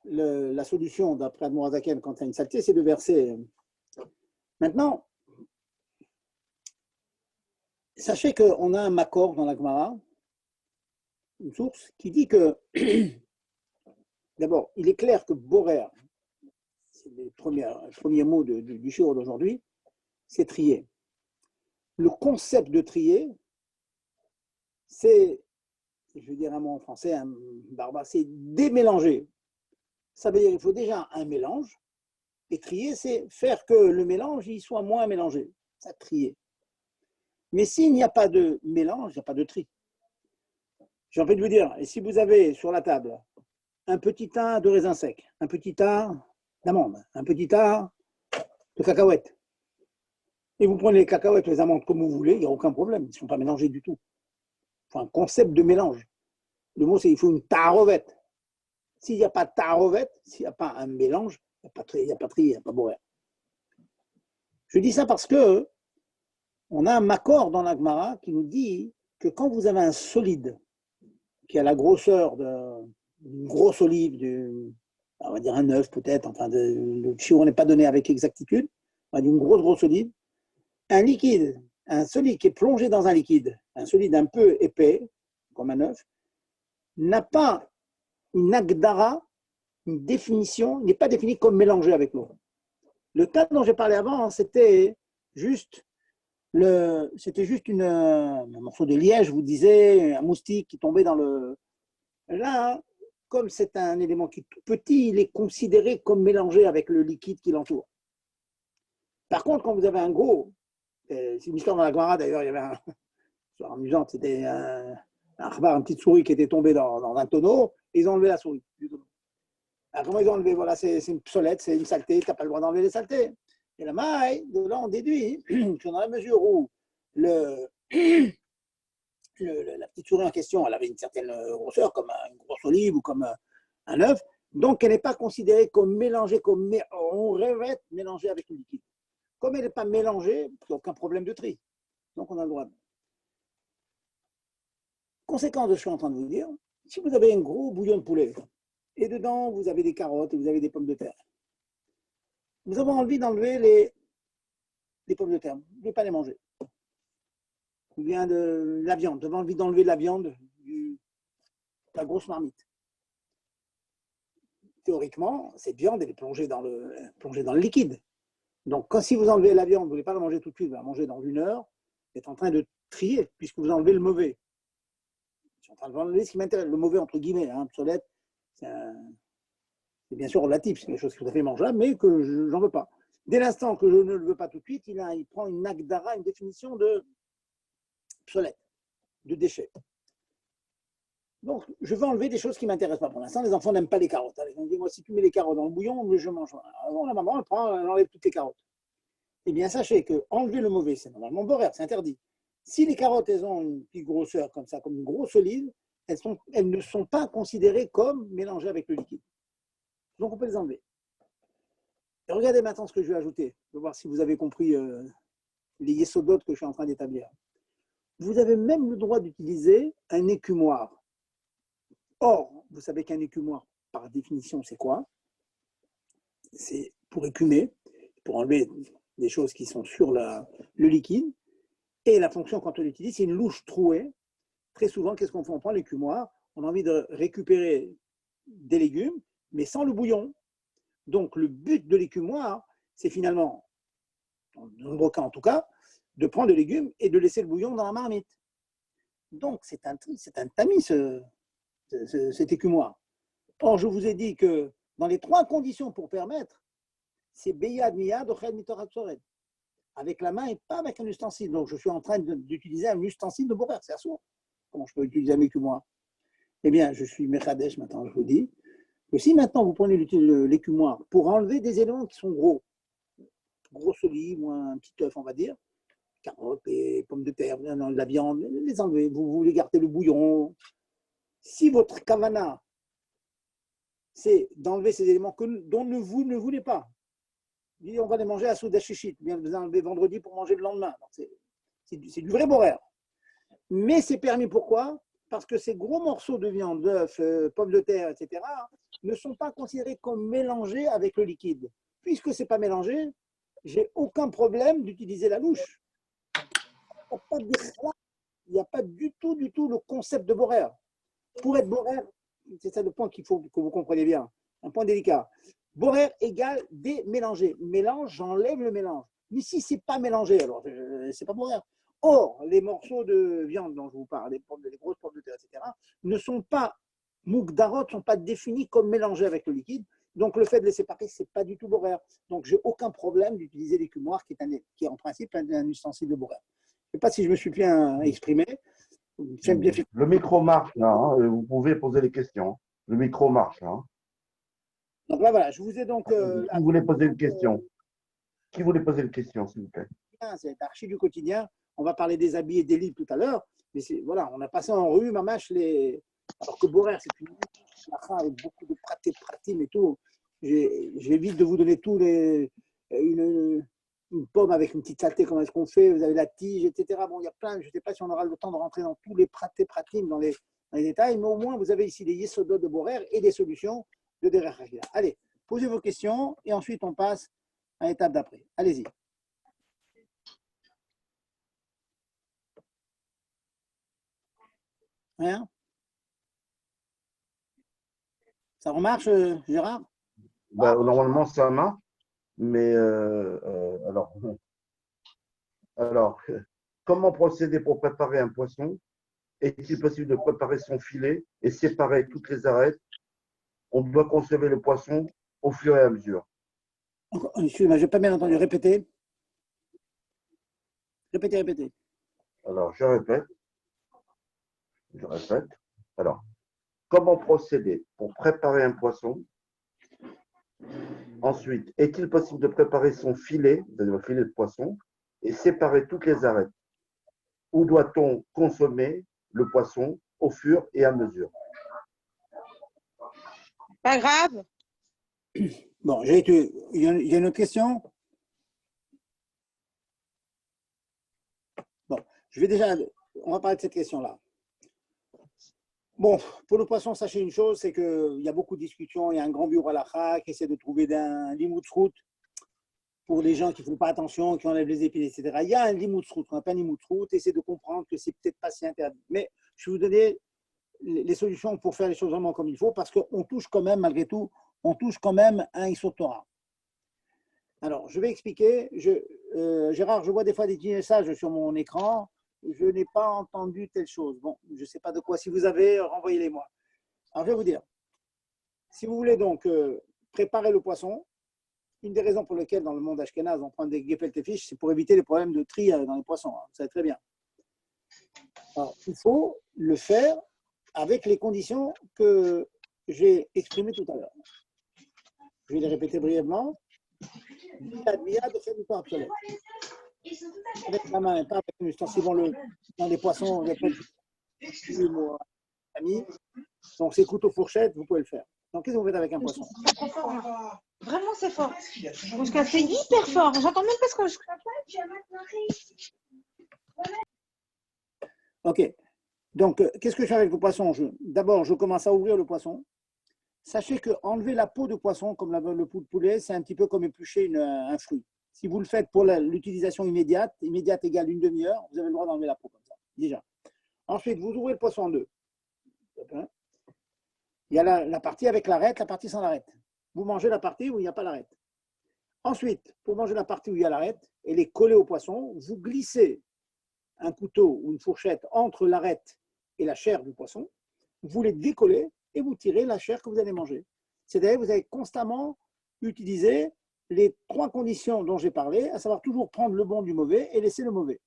la solution, d'après Admorazaken, quand il y a une saleté, c'est de verser. Maintenant, sachez qu'on a un makor dans la Gemara, une source, qui dit que, d'abord, il est clair que Borer, c'est le premier mot du shiur d'aujourd'hui, c'est trier. Le concept de trier, c'est, je vais dire un mot en français, un barbare, c'est démélanger. Ça veut dire qu'il faut déjà un mélange, et trier, c'est faire que le mélange il soit moins mélangé. Ça, trier. Mais s'il n'y a pas de mélange, il n'y a pas de tri. J'ai envie de vous dire, et si vous avez sur la table un petit tas de raisins secs, un petit tas d'amandes, un petit tas de cacahuètes. Et vous prenez les cacahuètes, les amandes comme vous voulez, il n'y a aucun problème, ils ne sont pas mélangés du tout. Il faut un concept de mélange. Le mot, c'est il faut une tarovette. S'il n'y a pas de tarovette, s'il n'y a pas un mélange, il n'y a pas tri, il n'y a pas tri, il n'y a pas borer. Je dis ça parce que on a un makor dans la Gemara qui nous dit que quand vous avez un solide qui a la grosseur d'une grosse olive, on va dire un œuf peut-être, enfin le chiot n'est pas donné avec exactitude, on va dire une grosse olive, un liquide, un solide qui est plongé dans un liquide, un solide un peu épais, comme un œuf, n'a pas une agdara, une définition, il n'est pas défini comme mélangé avec l'eau. Le cas dont j'ai parlé avant, c'était juste un morceau de liège, je vous disais, un moustique qui tombait dans le... Là, comme c'est un élément qui est tout petit, il est considéré comme mélangé avec le liquide qui l'entoure. Par contre, quand vous avez un gros, c'est une histoire dans la Gemara d'ailleurs, il y avait une histoire amusante, c'était une petite souris qui était tombée dans un tonneau, et ils ont enlevé la souris du tonneau. Alors comment ils ont enlevé? Voilà, c'est une psolette, c'est une saleté, tu n'as pas le droit d'enlever les saletés. Et la maille, de là on déduit que dans la mesure où la petite souris en question, elle avait une certaine grosseur, comme une grosse olive ou comme un œuf, donc elle n'est pas considérée comme mélangée, on rêvait mélangée avec le liquide. Comme elle n'est pas mélangée, il n'y a aucun problème de tri. Donc on a le droit. Conséquence de ce que je suis en train de vous dire, si vous avez un gros bouillon de poulet, et dedans vous avez des carottes et vous avez des pommes de terre, vous avez envie d'enlever les pommes de terre, vous ne voulez pas les manger. Ou bien de la viande, vous avez envie d'enlever la viande de la grosse marmite. Théoriquement, cette viande, elle est plongée dans le liquide. Donc, si vous enlevez la viande, vous ne voulez pas la manger tout de suite, vous la mangez dans 1 heure, vous êtes en train de trier, puisque vous enlevez le mauvais. Je suis en train de enlever ce qui m'intéresse, le mauvais entre guillemets, obsolète, c'est bien sûr relatif, c'est quelque chose qui est tout à fait mangeable, mais que je n'en veux pas. Dès l'instant que je ne le veux pas tout de suite, il prend une agdara, une définition de obsolète, de déchet. Donc, je veux enlever des choses qui ne m'intéressent pas pour l'instant. Les enfants n'aiment pas les carottes. Ils vont dire, moi, si tu mets les carottes dans le bouillon, je mange. Alors, la maman, elle enlève toutes les carottes. Eh bien, sachez que enlever le mauvais, c'est normalement boraire, c'est interdit. Si les carottes, elles ont une petite grosseur comme ça, comme une grosse olive, elles ne sont pas considérées comme mélangées avec le liquide. Donc, on peut les enlever. Et regardez maintenant ce que je vais ajouter, pour voir si vous avez compris les yesodotes que je suis en train d'établir. Vous avez même le droit d'utiliser un écumoire. Or, vous savez qu'un écumoire, par définition, c'est quoi? C'est pour écumer, pour enlever des choses qui sont sur le liquide. Et la fonction, quand on l'utilise, c'est une louche trouée. Très souvent, qu'est-ce qu'on fait? On prend l'écumoire, on a envie de récupérer des légumes, mais sans le bouillon. Donc, le but de l'écumoire, c'est finalement, dans de nombreux cas en tout cas, de prendre le légume et de laisser le bouillon dans la marmite. Donc, c'est un tamis, cet écumoire. Or, je vous ai dit que dans les 3 conditions pour permettre, c'est Beyad Miyad Ochel Mitorat Sored. Avec la main et pas avec un ustensile. Donc, je suis en train d'utiliser un ustensile de borer, c'est assourd. Comment je peux utiliser un écumoire? Eh bien, je suis Mechadesh maintenant, je vous dis, que si maintenant vous prenez l'écumoire pour enlever des éléments qui sont gros, grosse olive ou un petit œuf, on va dire, carottes et pommes de terre, la viande, les enlever, vous voulez garder le bouillon. Si votre kavana, c'est d'enlever ces éléments dont vous ne voulez pas, on va les manger à souda chichit, bien les enlever vendredi pour manger le lendemain. C'est du vrai borer. Mais c'est permis pourquoi? Parce que ces gros morceaux de viande, d'œufs, pommes de terre, etc., ne sont pas considérés comme mélangés avec le liquide. Puisque ce n'est pas mélangé, j'ai aucun problème d'utiliser la louche. Il n'y a pas du tout le concept de borer. Pour être borer, c'est ça le point qu'il faut que vous compreniez bien, un point délicat. Borer égale démélanger. Mélange, j'enlève le mélange. Mais si ce n'est pas mélangé, alors c'est pas borer. Or, les morceaux de viande dont je vous parle, les grosses pommes de terre, etc., ne sont pas moukdarot, ne sont pas définis comme mélangés avec le liquide. Donc, le fait de les séparer, ce n'est pas du tout borer. Donc, j'ai aucun problème d'utiliser l'écumoire qui est en principe un ustensile de borer. Je ne sais pas si je me suis bien exprimé.
Le micro marche là, hein, vous pouvez poser les questions. Le micro marche, hein.
Donc là, voilà, je vous ai donc.
Qui voulait poser une question? Qui voulait poser une question, s'il vous plaît?
C'est Archi du quotidien. On va parler des habits et des livres tout à l'heure. Mais voilà, on a passé en revue, Mamache, alors que Borer, c'est une lacha avec beaucoup de pratim et tout. J'évite de vous donner une pomme avec une petite saleté, comment est-ce qu'on fait, vous avez la tige, etc. Bon, il y a plein, je ne sais pas si on aura le temps de rentrer dans tous les pratim, dans les détails, mais au moins, vous avez ici les yesodot de Borer et des solutions de Derech Hagila. Allez, posez vos questions et ensuite on passe à l'étape d'après. Allez-y. Rien? Ça remarche, Gérard?
Ben, normalement, ça marche, mais alors, comment procéder pour préparer un poisson? Est-il possible de préparer son filet et séparer toutes les arêtes? On doit conserver le poisson au fur et à mesure.
Excusez-moi, je n'ai pas bien entendu. Répétez. Répétez.
Alors, je répète. Alors, comment procéder pour préparer un poisson? Ensuite, est-il possible de préparer son filet, c'est-à-dire le filet de poisson, et séparer toutes les arêtes? Où doit-on consommer le poisson au fur et à mesure?
Pas grave.
Bon, il y a une autre question? Bon, on va parler de cette question-là. Bon, pour le poisson, sachez une chose, c'est qu'il y a beaucoup de discussions, il y a un grand bureau à la qui essaie de trouver un limout-route pour les gens qui ne font pas attention, qui enlèvent les épines, etc. Il y a un limout-route, on appelle un limout-route, essaie de comprendre que c'est peut-être pas si interdit. Mais je vais vous donner les solutions pour faire les choses vraiment comme il faut, parce qu'on touche quand même, malgré tout, on touche quand même un Issur Torah. Alors, je vais expliquer. Gérard, je vois des fois des petits messages sur mon écran. Je n'ai pas entendu telle chose. Bon, je ne sais pas de quoi. Si vous avez, renvoyez-les-moi. Alors, je vais vous dire. Si vous voulez donc préparer le poisson, une des raisons pour lesquelles dans le monde ashkénaze, on prend des gefilte fish, c'est pour éviter les problèmes de tri dans les poissons. Hein. Vous savez très bien. Alors, il faut le faire avec les conditions que j'ai exprimées tout à l'heure. Je vais les répéter brièvement. De faire du temps absolu. Avec la main, pas avec un ustensile. Dans les poissons, on appelle amis. Donc, c'est couteau fourchette, vous pouvez le faire. Donc, qu'est-ce que vous faites avec un poisson?
C'est trop fort. Hein. Vraiment, c'est fort. Parce que c'est hyper fort. J'entends même pas ce que je.
Ok. Donc, qu'est-ce que je fais avec le poisson? D'abord, je commence à ouvrir le poisson. Sachez que enlever la peau de poisson, comme le poulet de poulet, c'est un petit peu comme éplucher un fruit. Si vous le faites pour l'utilisation immédiate égale une demi-heure, vous avez le droit d'enlever la peau comme ça, déjà. Ensuite, vous ouvrez le poisson en deux. Il y a la partie avec l'arête, la partie sans l'arête. Vous mangez la partie où il n'y a pas l'arête. Ensuite, pour manger la partie où il y a l'arête, elle est collée au poisson, vous glissez un couteau ou une fourchette entre l'arête et la chair du poisson, vous les décollez et vous tirez la chair que vous allez manger. C'est-à-dire que vous allez constamment utiliser les trois conditions dont j'ai parlé, à savoir toujours prendre le bon du mauvais et laisser le mauvais.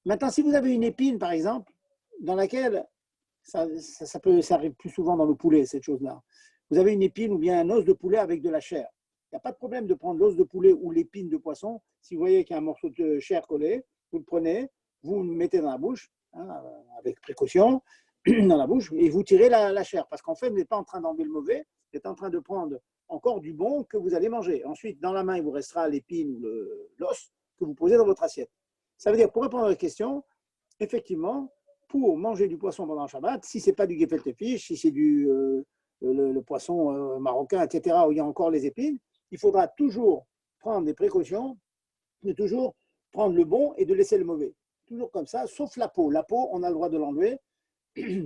Maintenant, si vous avez une épine, par exemple, dans laquelle, ça arrive plus souvent dans le poulet, cette chose-là, vous avez une épine ou bien un os de poulet avec de la chair. Il n'y a pas de problème de prendre l'os de poulet ou l'épine de poisson. Si vous voyez qu'il y a un morceau de chair collé, vous le prenez, vous le mettez dans la bouche, hein, avec précaution, dans la bouche, et vous tirez la chair. Parce qu'en fait, vous n'êtes pas en train d'enlever le mauvais, vous êtes en train de prendre encore du bon que vous allez manger. Ensuite, dans la main, il vous restera l'épine ou l'os que vous posez dans votre assiette. Ça veut dire, pour répondre à la question, effectivement, pour manger du poisson pendant le Shabbat, si ce n'est pas du gefilte fish, si c'est le poisson marocain, etc., où il y a encore les épines, il faudra toujours prendre des précautions, de toujours prendre le bon et de laisser le mauvais. Toujours comme ça, sauf la peau. La peau, on a le droit de l'enlever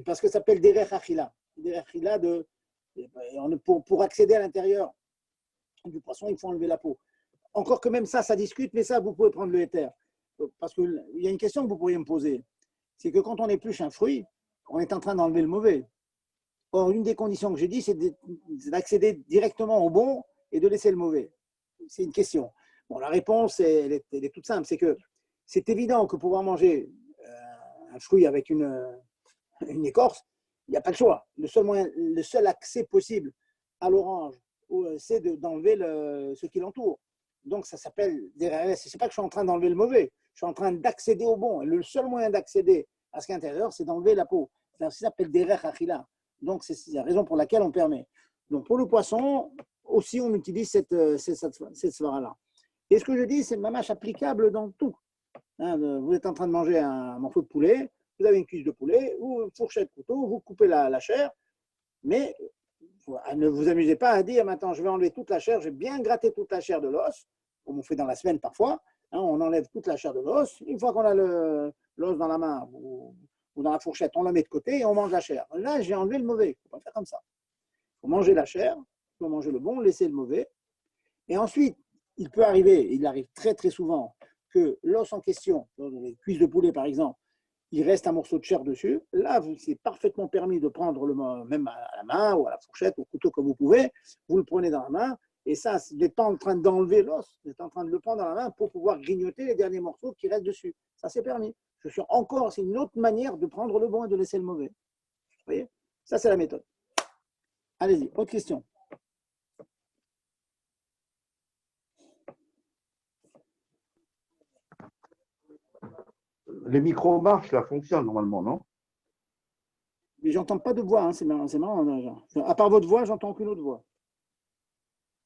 parce que ça s'appelle derech achila. Derech achila, pour accéder à l'intérieur du poisson, il faut enlever la peau. Encore que même ça discute, mais ça, vous pouvez prendre le éther. Parce qu'il y a une question que vous pourriez me poser. C'est que quand on épluche un fruit, on est en train d'enlever le mauvais. Or, une des conditions que j'ai dit, c'est d'accéder directement au bon et de laisser le mauvais. C'est une question. Bon, la réponse, elle est toute simple. C'est que c'est évident que pouvoir manger un fruit avec une écorce, n'y a pas le choix. Le seul accès possible à l'orange, c'est d'enlever ce qui l'entoure. Donc, ça s'appelle des RRS. Ce n'est pas que je suis en train d'enlever le mauvais, je suis en train d'accéder au bon. Et le seul moyen d'accéder à ce qui est intérieur, c'est d'enlever la peau. Ça s'appelle des achila. Donc, c'est la raison pour laquelle on permet. Donc, pour le poisson, aussi, on utilise cette svara-là. Et ce que je dis, c'est mamache applicable dans tout. Vous êtes en train de manger un morceau de poulet, vous avez une cuisse de poulet ou une fourchette couteau, vous coupez la chair, mais ne vous amusez pas à dire maintenant je vais enlever toute la chair, j'ai bien gratté toute la chair de l'os, comme on fait dans la semaine parfois, on enlève toute la chair de l'os, une fois qu'on a l'os dans la main ou dans la fourchette, on la met de côté et on mange la chair. Là, j'ai enlevé le mauvais, il ne faut pas faire comme ça. Il faut manger la chair, il faut manger le bon, laisser le mauvais. Et ensuite, il peut arriver, il arrive très très souvent, que l'os en question, dans les cuisses de poulet par exemple, il reste un morceau de chair dessus. Là, c'est parfaitement permis de prendre même à la main ou à la fourchette, au couteau comme vous pouvez. Vous le prenez dans la main. Et ça, vous n'êtes pas en train d'enlever l'os, vous êtes en train de le prendre dans la main pour pouvoir grignoter les derniers morceaux qui restent dessus. Ça, c'est permis. C'est une autre manière de prendre le bon et de laisser le mauvais. Vous voyez? Ça, c'est la méthode. Allez-y, autre question.
Les micros marchent, ça fonctionne normalement, non?
Mais j'entends pas de voix, hein. C'est marrant. À part votre voix, j'entends aucune autre voix.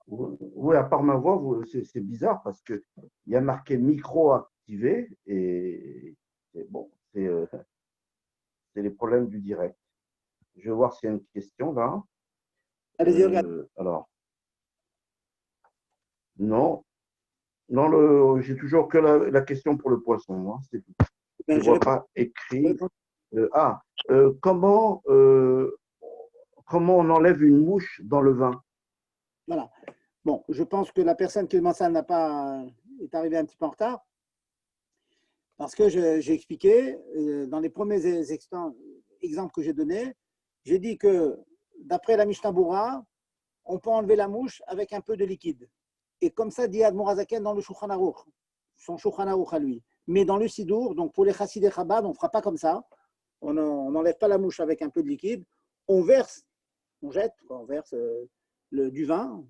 Oui, à part ma voix, c'est bizarre parce qu'il y a marqué micro activé et bon, c'est les problèmes du direct. Je vais voir s'il y a une question là.
Allez-y, regarde.
Alors, non, j'ai toujours que la question pour le poisson. Hein, c'est tout. Je ne vois pas écrit. Comment on enlève une mouche dans le vin?
Voilà. Bon, je pense que la personne qui demande ça est arrivée un petit peu en retard. Parce que j'ai expliqué, dans les premiers exemples que j'ai donnés, j'ai dit que d'après la Mishnah Berurah, on peut enlever la mouche avec un peu de liquide. Et comme ça, dit Admor HaZaken dans le Shulchan Aruch, son Shulchan Aruch à lui. Mais dans le Sidour, donc pour les Chassidei Chabad, on ne fera pas comme ça. On n'enlève pas la mouche avec un peu de liquide. On jette, on verse du vin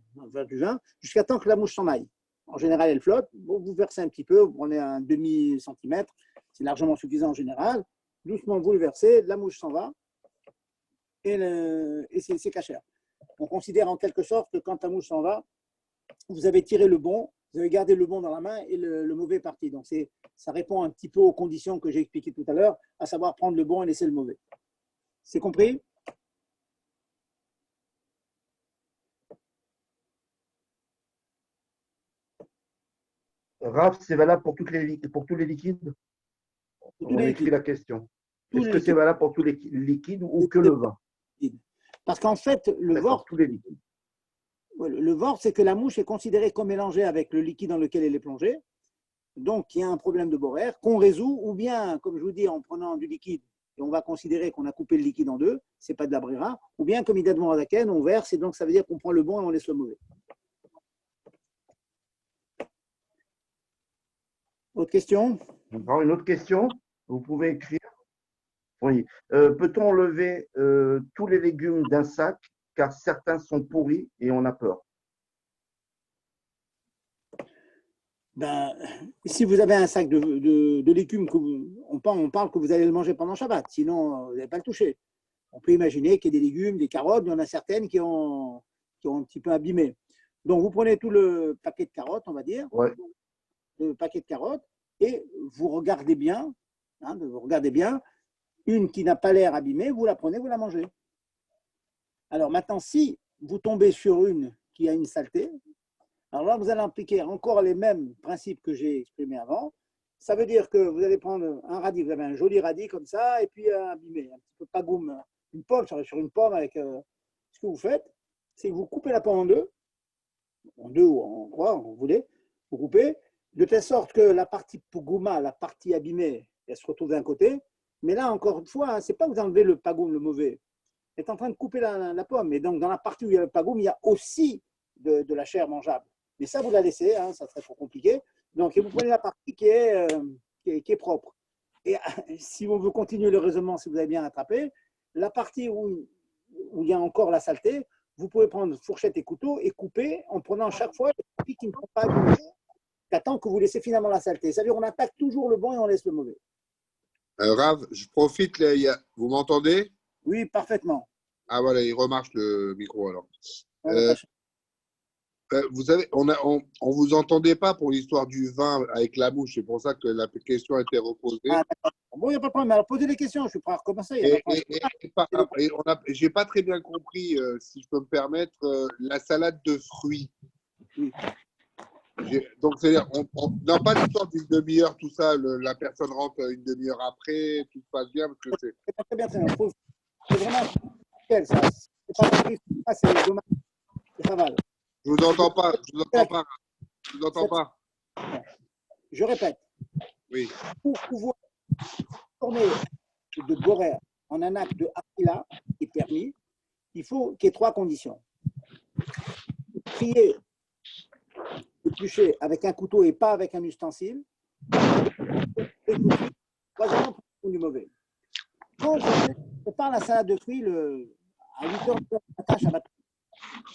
jusqu'à temps que la mouche s'en aille. En général, elle flotte. Vous versez un petit peu, vous prenez un demi-centimètre, c'est largement suffisant en général. Doucement, vous le versez, la mouche s'en va et c'est cachère. On considère en quelque sorte que quand la mouche s'en va, vous avez tiré le bon, vous avez gardé le bon dans la main et le mauvais est parti. Donc ça répond un petit peu aux conditions que j'ai expliquées tout à l'heure, à savoir prendre le bon et laisser le mauvais. C'est compris?
Raph, c'est valable pour tous les liquides? On écrit la question. Est-ce que c'est valable pour tous les liquides ou que le vin?
Parce qu'en fait, le vort, c'est que la mouche est considérée comme mélangée avec le liquide dans lequel elle est plongée. Donc, il y a un problème de boraire qu'on résout, ou bien, comme je vous dis, en prenant du liquide, et on va considérer qu'on a coupé le liquide en deux, c'est pas de la brera, ou bien, comme il dit Admor HaZaken, on verse, et donc ça veut dire qu'on prend le bon et on laisse le mauvais. Autre question?
Encore une autre question? Vous pouvez écrire. Oui. Peut-on enlever tous les légumes d'un sac car certains sont pourris et on a peur?
Si vous avez un sac de légumes, on parle que vous allez le manger pendant Shabbat, sinon vous n'allez pas le toucher. On peut imaginer qu'il y ait des légumes, des carottes, il y en a certaines qui ont un petit peu abîmé. Donc vous prenez tout le paquet de carottes, on va dire,
ouais.
Le paquet de carottes, et vous regardez bien, une qui n'a pas l'air abîmée, vous la prenez, vous la mangez. Alors maintenant, si vous tombez sur une qui a une saleté, alors là, vous allez appliquer encore les mêmes principes que j'ai exprimés avant. Ça veut dire que vous allez prendre un radis, vous avez un joli radis comme ça, et puis abîmé, un petit peu pagoum, une pomme, sur une pomme avec ce que vous faites, c'est que vous coupez la pomme en deux ou en trois, vous voulez, vous coupez, de telle sorte que la partie pagouma, la partie abîmée, elle se retrouve d'un côté, mais là, encore une fois, ce n'est pas que vous enlevez le pagoum, le mauvais, vous êtes en train de couper la pomme, et donc dans la partie où il y a le pagoum, il y a aussi de la chair mangeable. Mais ça, vous la laissez, ça serait trop compliqué. Donc, vous prenez la partie qui est propre. Et si on veut continuer le raisonnement, si vous avez bien attrapé, la partie où il y a encore la saleté, vous pouvez prendre fourchette et couteau et couper en prenant chaque fois les parties qui ne sont pas abîmées. T'attends que vous laissez finalement la saleté. C'est-à-dire on attaque toujours le bon et on laisse le mauvais.
Rav, je profite, là, vous m'entendez?
Oui, parfaitement.
Ah voilà, il remarche le micro alors.
Ouais,
Vous savez, on vous entendait pas pour l'histoire du vin avec la mouche, c'est pour ça que la question a été reposée.
Ah, bon, il n'y a pas de problème. Alors, posez les questions, je suis prêt à recommencer. Y a pas de problème.
J'ai pas très bien compris, si je peux me permettre, la salade de fruits.
Oui.
Donc, c'est-à-dire, non, pas l'histoire d'une demi-heure, tout ça, la personne rentre une demi-heure après, tout se passe bien, parce que c'est…
Très bien, très bien. C'est vraiment nickel, ça. C'est pas compris, c'est dommage. C'est pas mal.
Je vous entends pas, je vous entends pas, je vous entends pas.
Je répète.
Oui.
Pour pouvoir tourner de Borer en un acte de Akila qui est permis, il faut qu'il y ait trois conditions. Trier, éplucher avec un couteau et pas avec un ustensile. Et troisièmement, pour du mauvais. Quand je parle à la salade de fruits, à 8h du matin, Shabbat,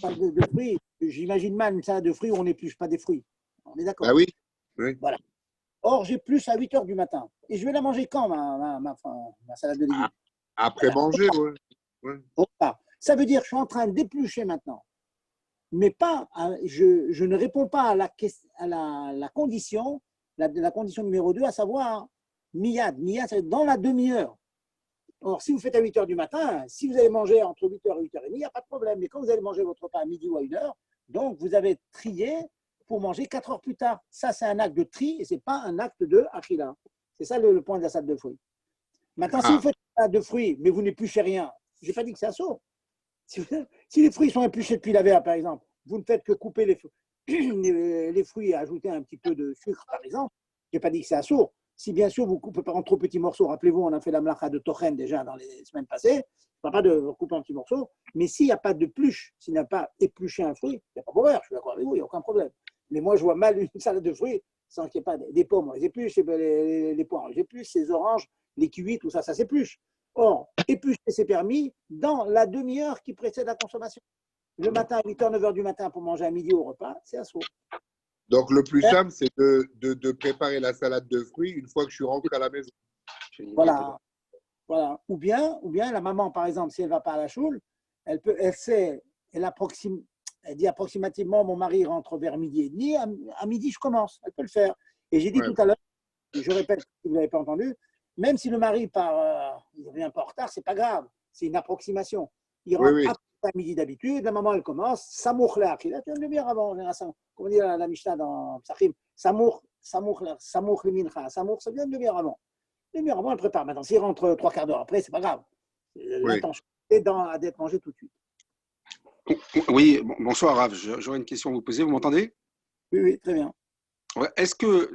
de fruits, j'imagine mal une salade de fruits où on n'épluche pas des fruits. On est d'accord?
Ah oui, oui.
Voilà. Or, j'ai plus à 8h du matin. Et je vais la manger quand, ma salade de légumes?
Après manger, oui. Ouais.
Ça veut dire que je suis en train d'éplucher maintenant. Mais pas, je ne réponds pas à la condition, la condition numéro 2, à savoir miyad. Miyad, c'est dans la demi-heure. Or, si vous faites à 8h du matin, si vous allez manger entre 8h et 8h30, il n'y a pas de problème. Mais quand vous allez manger votre repas à midi ou à 1h, donc vous avez trié pour manger 4 heures plus tard. Ça, c'est un acte de tri et ce n'est pas un acte de achila. C'est ça le point de la salade de fruits. Maintenant, si vous faites une salade de fruits, mais vous n'épluchez rien, je n'ai pas dit que c'est assaut. Si les fruits sont épluchés depuis la veille, par exemple, vous ne faites que couper les fruits et ajouter un petit peu de sucre, par exemple, je n'ai pas dit que c'est assaut. Si bien sûr vous coupez en trop petits morceaux, rappelez-vous, on a fait la mlacha de Tochen déjà dans les semaines passées, pas de couper en petits morceaux, mais s'il n'y a pas de pluche, s'il n'a pas épluché un fruit, il n'y a pas d'horreur, je suis d'accord avec vous, il n'y a aucun problème. Mais moi, je vois mal une salade de fruits sans qu'il n'y ait pas des pommes, on les épluche, les poires, on les épluche, les oranges, les kiwis, tout ça, ça s'épluche. Or, éplucher, c'est permis dans la demi-heure qui précède la consommation. Le matin à 8h, 9h du matin pour manger à midi au repas, c'est assaut.
Donc, le plus simple, c'est de préparer la salade de fruits une fois que je suis rentré à la maison.
Voilà. Ou bien la maman, par exemple, si elle ne va pas à la choule, elle dit approximativement, mon mari rentre vers midi et demi, à midi, je commence. Elle peut le faire. Et j'ai dit tout à l'heure, je répète si vous ne l'avez pas entendu, même si le mari il revient pas en retard, ce n'est pas grave. C'est une approximation. Il rentre après midi d'habitude, la maman, elle commence, Samour l'achila, une demi-heure avant, comme on dit la Mishnah dans Psachim, Samour le mincha, Samour, ça vient une demi-heure avant. Une demi-heure avant, elle prépare. Maintenant, s'il rentre 3 quarts d'heure après, c'est pas grave. L'intention est d'être mangé tout de suite.
Oui, bonsoir Rav, j'aurais une question à vous poser, vous m'entendez?
Oui, très bien.
Est-ce que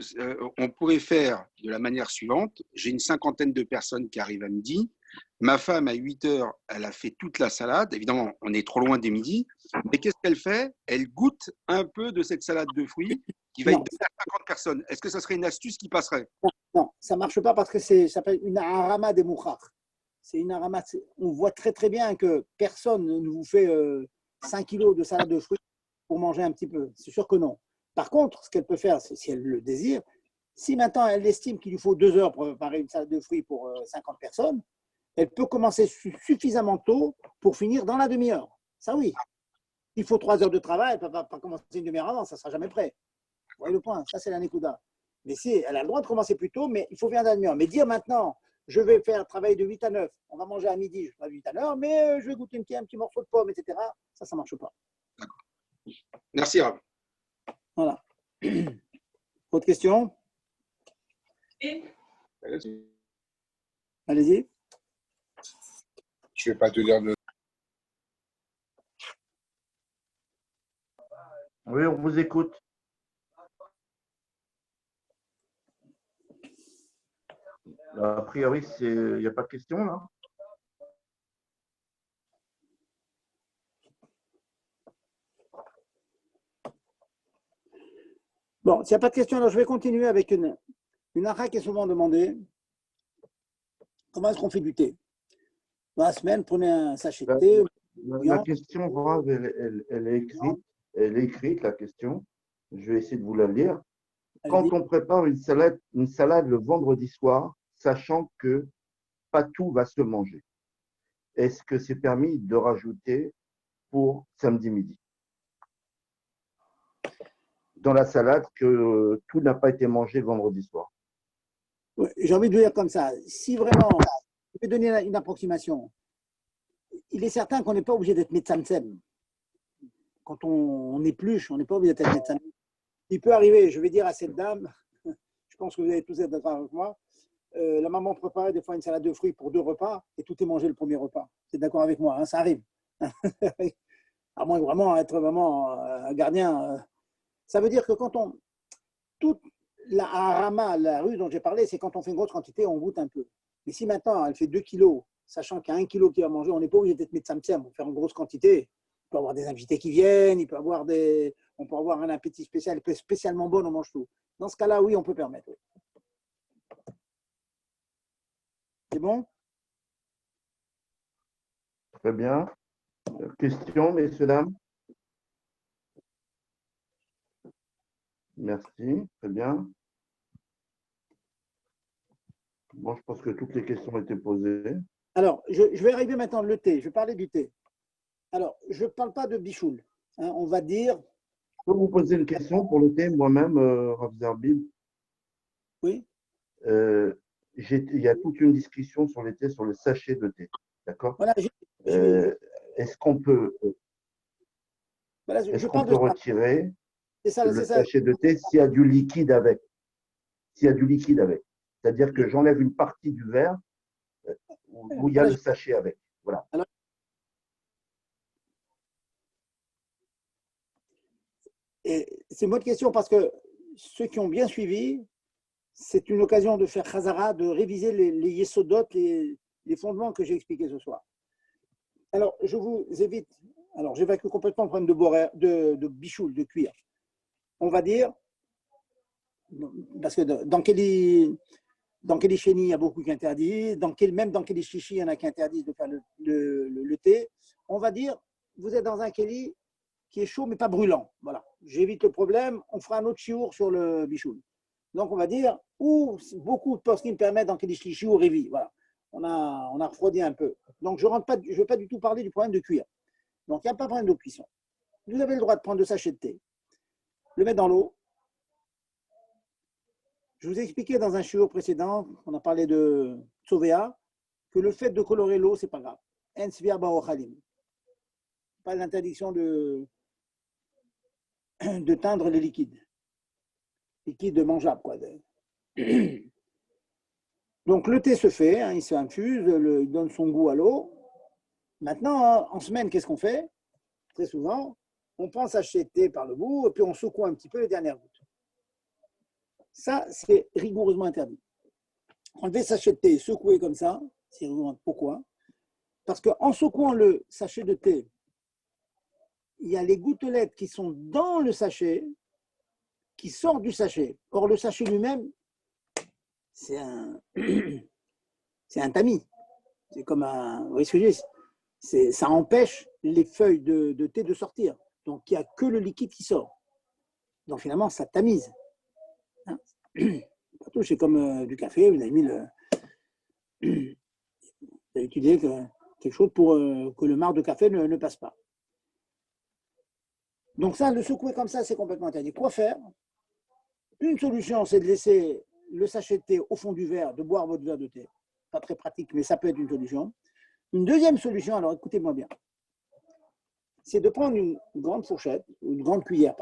on pourrait faire de la manière suivante? J'ai une cinquantaine de personnes qui arrivent à midi. Ma femme, à 8h, elle a fait toute la salade. Évidemment, on est trop loin des midi. Mais qu'est-ce qu'elle fait? Elle goûte un peu de cette salade de fruits qui va être donnée à 50 personnes. Est-ce que ça serait une astuce qui passerait?
Non, ça ne marche pas parce que ça s'appelle une harama des mouchach. C'est une harama. On voit très très bien que personne ne vous fait 5 kilos de salade de fruits pour manger un petit peu. C'est sûr que non. Par contre, ce qu'elle peut faire, si elle le désire, si maintenant elle estime qu'il lui faut 2 heures pour préparer une salade de fruits pour 50 personnes, elle peut commencer suffisamment tôt pour finir dans la demi-heure. Ça oui. Il faut 3 heures de travail, elle ne peut pas commencer une demi-heure avant, ça ne sera jamais prêt. Vous voyez le point, ça c'est la Nekuda. Mais si, elle a le droit de commencer plus tôt, mais il faut bien dans la demi-heure. Mais dire maintenant, je vais faire travail de 8 à 9, on va manger à midi, je ne pas 8 à 9, mais je vais goûter un petit morceau de pomme, etc. Ça ne marche pas.
D'accord. Merci Rav.
Voilà. Autre question? Allez-y.
Je ne vais pas te dire de…
Oui, on vous écoute. A priori, il n'y a pas de question là.
Bon, s'il n'y a pas de question, alors je vais continuer avec une halakha qui est souvent demandée. Comment est-ce qu'on fait du thé? Dans la semaine, prenez un sachet de
La,
thé,
la
viande,
question, Rav, elle est écrite, la question. Je vais essayer de vous la lire. Quand
allez-y.
on prépare une salade le vendredi soir, sachant que pas tout va se manger, est-ce que c'est permis de rajouter pour samedi midi dans la salade que tout n'a pas été mangé le vendredi soir?
Ouais, j'ai envie de vous dire comme ça. Si vraiment, je vais donner une approximation. Il est certain qu'on n'est pas obligé d'être médecin. Quand on épluche, on n'est pas obligé d'être médecin. Il peut arriver, je vais dire à cette dame, je pense que vous allez tous être d'accord avec moi, la maman préparait des fois une salade de fruits pour 2 repas et tout est mangé le premier repas. C'est d'accord avec moi, hein, ça arrive. À moins vraiment être vraiment un gardien. Ça veut dire que quand on. Toute la harama, la rue dont j'ai parlé, c'est quand on fait une grosse quantité, on goûte un peu. Mais si maintenant elle fait 2 kilos, sachant qu'il y a 1 kilo qui va manger, on n'est pas obligé d'être médecin pour faire une grosse quantité. Il peut y avoir des invités qui viennent, on peut avoir un appétit spécial, il peut être spécialement bon, on mange tout. Dans ce cas-là, oui, on peut permettre. Oui. C'est bon?
Très bien. Question, messieurs, dames? Merci, très bien. Bon, je pense que toutes les questions ont été posées.
Alors, je vais arriver maintenant le thé. Je vais parler du thé. Alors, je ne parle pas de bichoul. Hein, on va dire.
Je peux vous poser une question pour le thé, moi-même, Rav Zerbib.
Oui.
Il y a toute une discussion sur les thés, sur le sachet de thé. D'accord?
Voilà,
Est-ce qu'on peut,
voilà,
est-ce
je
qu'on
parle de
peut
ça.
retirer
C'est ça,
le
c'est ça.
sachet de thé s'il y a du liquide avec? S'il y a du liquide avec. C'est-à-dire que j'enlève une partie du verre où il y a
Voilà,
le sachet avec. Voilà.
alors, c'est une bonne question parce que ceux qui ont bien suivi, c'est une occasion de faire Khazara, de réviser les yesodotes, les fondements que j'ai expliqués ce soir. Alors, je vous évite, alors j'évacue complètement le problème de bichoul, de cuir. On va dire, parce que dans quel chéni, il y a beaucoup qui interdisent, même dans quel chichi, il y en a qui interdisent de faire le thé. On va dire, vous êtes dans un kéli qui est chaud mais pas brûlant. Voilà, j'évite le problème. On fera un autre chiour sur le bichoul. Donc, on va dire, ou beaucoup de postes qui me permettent dans Kedish Lishi ou Révi. Voilà, on a refroidi un peu. Donc, je ne veux pas du tout parler du problème de cuir. Donc, il n'y a pas de problème de cuisson. Vous avez le droit de prendre 2 sachets de thé, le mettre dans l'eau. Je vous ai expliqué dans un chiot précédent, on a parlé de Tsovea, que le fait de colorer l'eau, ce n'est pas grave. En svia ba'ochalim. Pas l'interdiction de teindre les liquides. Liquides mangeables, quoi. Donc le thé se fait, hein, il s'infuse, il donne son goût à l'eau. Maintenant, en semaine, qu'est-ce qu'on fait? Très souvent, on prend sa sachet de thé par le bout et puis on secoue un petit peu les dernières gouttes. Ça, c'est rigoureusement interdit. Enlever le sachet de thé, secouer comme ça, c'est rigoureusement. Pourquoi? Parce qu'en secouant le sachet de thé, il y a les gouttelettes qui sont dans le sachet, qui sortent du sachet. Or, le sachet lui-même, c'est un tamis. C'est comme un. Vous voyez ce que je veux dire? Ça empêche les feuilles de thé de sortir. Donc, il n'y a que le liquide qui sort. Donc, finalement, ça tamise. Hein? C'est comme du café, vous avez mis vous avez utilisé quelque chose pour que le marc de café ne passe pas. Donc, ça, le secouer comme ça, c'est complètement interdit. Quoi faire? Une solution, c'est de laisser le sachet de thé au fond du verre, de boire votre verre de thé. Pas très pratique, mais ça peut être une solution. Une deuxième solution, alors écoutez-moi bien, c'est de prendre une grande fourchette, ou une grande cuillère,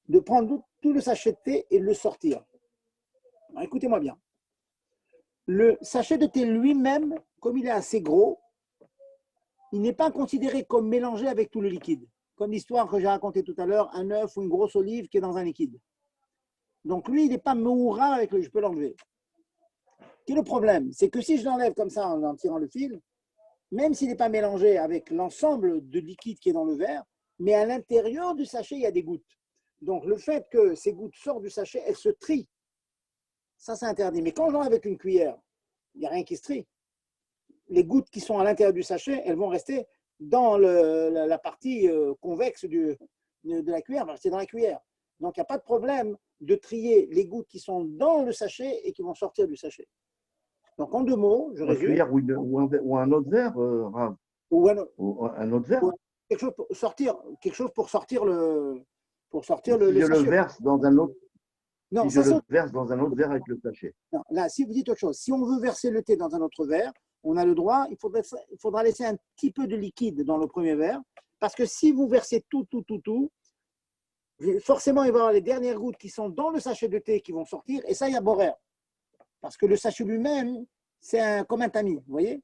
de prendre tout le sachet de thé et de le sortir. Alors, écoutez-moi bien. Le sachet de thé lui-même, comme il est assez gros, il n'est pas considéré comme mélangé avec tout le liquide. Comme l'histoire que j'ai racontée tout à l'heure, un œuf ou une grosse olive qui est dans un liquide. Donc lui, il n'est pas moura avec je peux l'enlever. Quel est le problème? C'est que si je l'enlève comme ça en tirant le fil, même s'il n'est pas mélangé avec l'ensemble de liquide qui est dans le verre, mais à l'intérieur du sachet, il y a des gouttes. Donc le fait que ces gouttes sortent du sachet, elles se trient. Ça, c'est interdit. Mais quand j'enlève avec une cuillère, il n'y a rien qui se trie. les gouttes qui sont à l'intérieur du sachet, elles vont rester dans la partie convexe de la cuillère, vont rester dans la cuillère. Donc, il n'y a pas de problème de trier les gouttes qui sont dans le sachet et qui vont sortir du sachet. Donc, en deux mots, je
Une
résume.
cuillère ou un autre verre, Rav.
Ou
Un autre verre.
quelque chose pour sortir, le
Si je
sachet.
le verse dans un autre,
Non,
si je
ça,
le verse dans un autre verre avec le sachet.
non, là, si vous dites autre chose, si on veut verser le thé dans un autre verre, on a le droit, il faudra laisser un petit peu de liquide dans le premier verre, parce que si vous versez tout, forcément, il va y avoir les dernières gouttes qui sont dans le sachet de thé qui vont sortir, et ça, il y a borer. Parce que le sachet lui-même, c'est comme un tamis, vous voyez?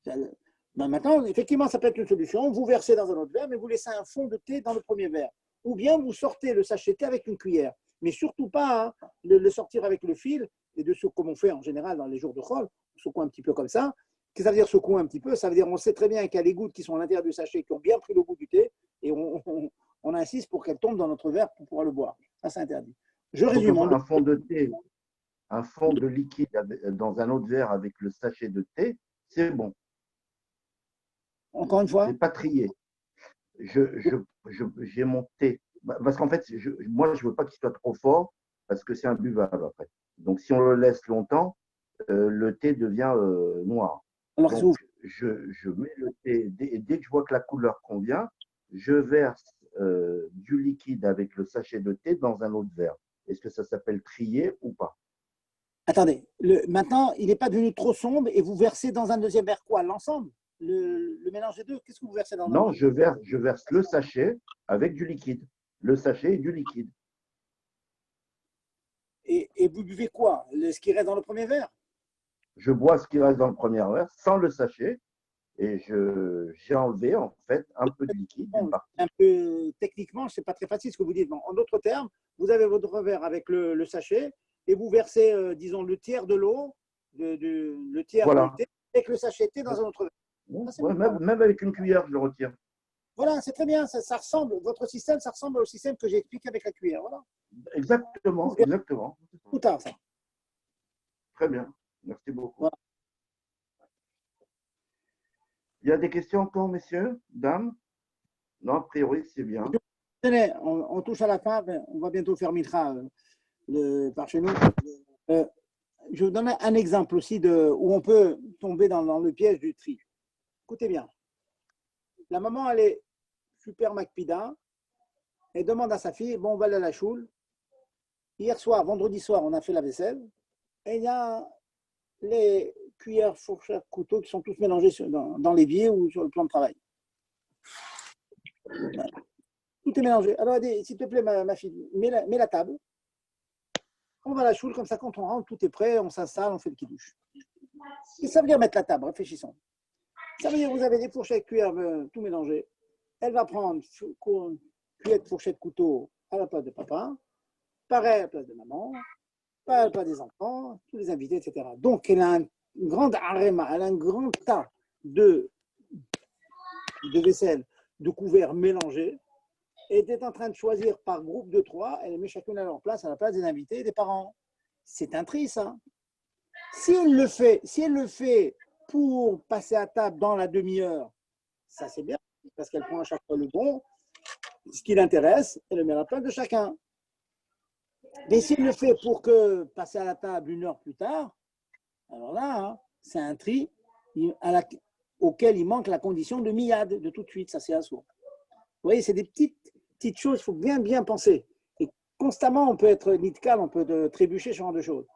Ben maintenant, effectivement, ça peut être une solution. Vous versez dans un autre verre, mais vous laissez un fond de thé dans le premier verre. Ou bien vous sortez le sachet de thé avec une cuillère. Mais surtout pas le sortir avec le fil, et comme on fait en général dans les jours de Chol, on secoue un petit peu comme ça. Qu'est-ce que ça veut dire secouer un petit peu? Ça veut dire on sait très bien qu'il y a des gouttes qui sont à l'intérieur du sachet, qui ont bien pris le goût du thé, et on insiste pour qu'elles tombent dans notre verre pour pouvoir le boire. Ça, c'est interdit. Je résume.
Un fond de thé, un fond de liquide dans un autre verre avec le sachet de thé, c'est bon.
Encore une fois.
C'est pas trié. J'ai mon thé. Parce qu'en fait, moi, je veux pas qu'il soit trop fort parce que c'est imbuvable après. Donc, si on le laisse longtemps, le thé devient noir.
Alors,
donc, je mets le thé, dès que je vois que la couleur convient, je verse du liquide avec le sachet de thé dans un autre verre. Est-ce que ça s'appelle trier ou pas?
Attendez, maintenant, il n'est pas devenu trop sombre et vous versez dans un deuxième verre quoi? L'ensemble? Le mélange des deux? Qu'est-ce que vous versez dans le
Non, je verse le sachet avec du liquide. Le sachet et du liquide.
Et vous buvez quoi? Ce qui reste dans le premier verre?
Je bois ce qui reste dans le premier verre sans le sachet et j'ai enlevé en fait un peu de liquide.
Un peu techniquement, ce n'est pas très facile ce que vous dites. En d'autres termes, vous avez votre verre avec le sachet et vous versez, disons, le tiers de l'eau, le tiers du thé, avec le sachet de thé dans un autre verre.
Ouais, même avec une cuillère, je le retire.
Voilà, c'est très bien. Ça ressemble, votre système, ça ressemble au système que j'ai expliqué avec la cuillère. Voilà.
Exactement.
Tout tard, ça.
Très bien. Merci beaucoup.
Voilà.
Il y a des questions encore, messieurs, dames? Non, a priori, c'est bien.
On touche à la fin. On va bientôt faire Mitra par chez nous. Je vous donne un exemple aussi où on peut tomber dans le piège du tri. Écoutez bien. La maman, elle est super macpida. Elle demande à sa fille, bon, on va aller à la choule. Hier soir, vendredi soir, on a fait la vaisselle. Et il y a les cuillères, fourchettes, couteaux qui sont tous mélangés dans l'évier ou sur le plan de travail. Tout est mélangé. Alors, elle dit, s'il te plaît, ma fille, mets la table. On va à la choule, comme ça, quand on rentre, tout est prêt, on s'installe, on fait le kidouche. Et ça veut dire mettre la table, réfléchissons. Ça veut dire que vous avez des fourchettes, cuillères, tout mélangé. Elle va prendre cuillère, fourchette, couteau à la place de papa, pareil à la place de maman, pareil à la place des enfants, tous les invités, etc. Donc, elle a une grande aréma, elle a un grand tas de vaisselle, de couverts mélangés, et elle est en train de choisir par groupe de 3, elle les met chacune à leur place, à la place des invités et des parents. C'est un tri, ça. Si elle le fait pour passer à table dans la demi-heure, ça c'est bien, parce qu'elle prend à chaque fois le bon, ce qui l'intéresse, elle le met à la place de chacun. Mais s'il le fait pour passer à la table une heure plus tard, alors là, c'est un tri auquel il manque la condition de miyad, de tout de suite, ça c'est assourd. Vous voyez, c'est des petites choses, il faut bien penser. Et constamment, on peut être nitkal, on peut trébucher ce genre de choses.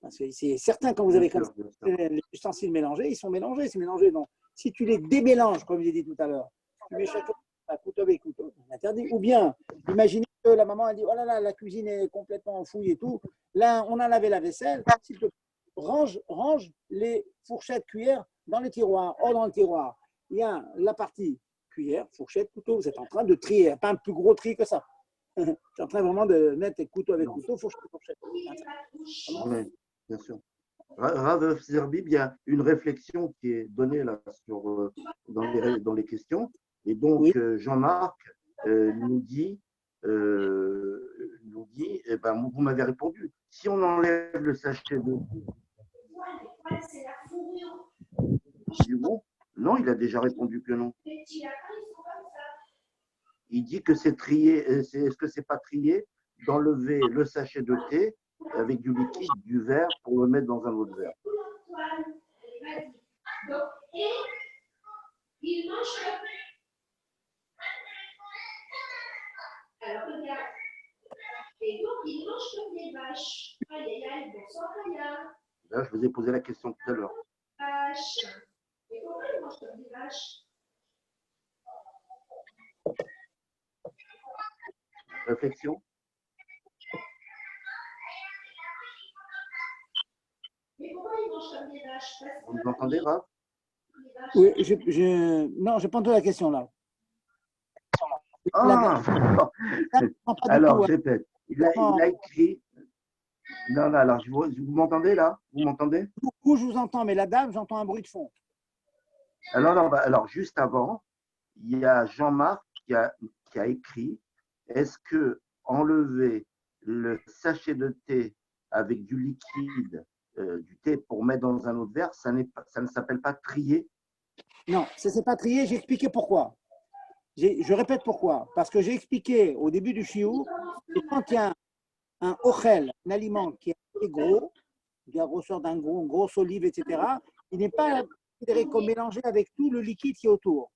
Parce que c'est certain, quand vous avez comme ça, les ustensiles mélangés, ils sont mélangés, c'est mélangé. Donc, si tu les démélanges, comme j'ai dit tout à l'heure, tu mets chacun à couteau avec couteau, c'est interdit. Ou bien, imaginez que la maman a dit, oh là là, la cuisine est complètement enfouie et tout. Là, on a lavé la vaisselle. S'il te plaît, range les fourchettes, cuillères dans le tiroir. Or, dans le tiroir, il y a la partie cuillère, fourchette, couteau. Vous êtes en train de trier, pas un plus gros tri que ça. Tu es en train vraiment de mettre couteau avec couteau, fourchette.
Oui, bien sûr. Rav Zerbib, il y a une réflexion qui est donnée là dans les questions. Et donc, oui. Jean-Marc nous dit, eh ben, vous m'avez répondu, si on enlève le sachet de Je dis bon, non, il a déjà répondu que non. Il dit que c'est trié. Est-ce que c'est pas trié d'enlever le sachet de thé avec du liquide, du verre, pour le mettre dans un autre verre?
Alors, regarde. Et donc, il mange comme des vaches. Aïe, aïe, aïe, bonsoir, Raya.
Là, je vous ai posé la question tout à l'heure.
Vache. Et pourquoi il mange comme des vaches?
Réflexion?
Mais pourquoi il mange comme des vaches? Parce
Vous nous entendez, Raph?
Oui, non, je pas entendu la question là.
Ah,
Non, pas du
alors,
tout,
je répète. Il a écrit. Non, non, alors, vous m'entendez là? Vous m'entendez?
Où je vous entends, mais la dame, j'entends un bruit de fond.
Alors, non, alors, juste avant, il y a Jean-Marc qui a écrit: est-ce que enlever le sachet de thé avec du liquide, du thé pour mettre dans un autre verre, ça ne s'appelle pas trier?
Non, ça ne s'est pas trié, j'ai expliqué pourquoi. Je répète pourquoi. Parce que j'ai expliqué au début du chiou que quand il y a un ochel, un aliment qui est gros, qui a la grosseur d'un grosse olive, etc., il n'est pas considéré comme mélangé avec tout le liquide qui est autour.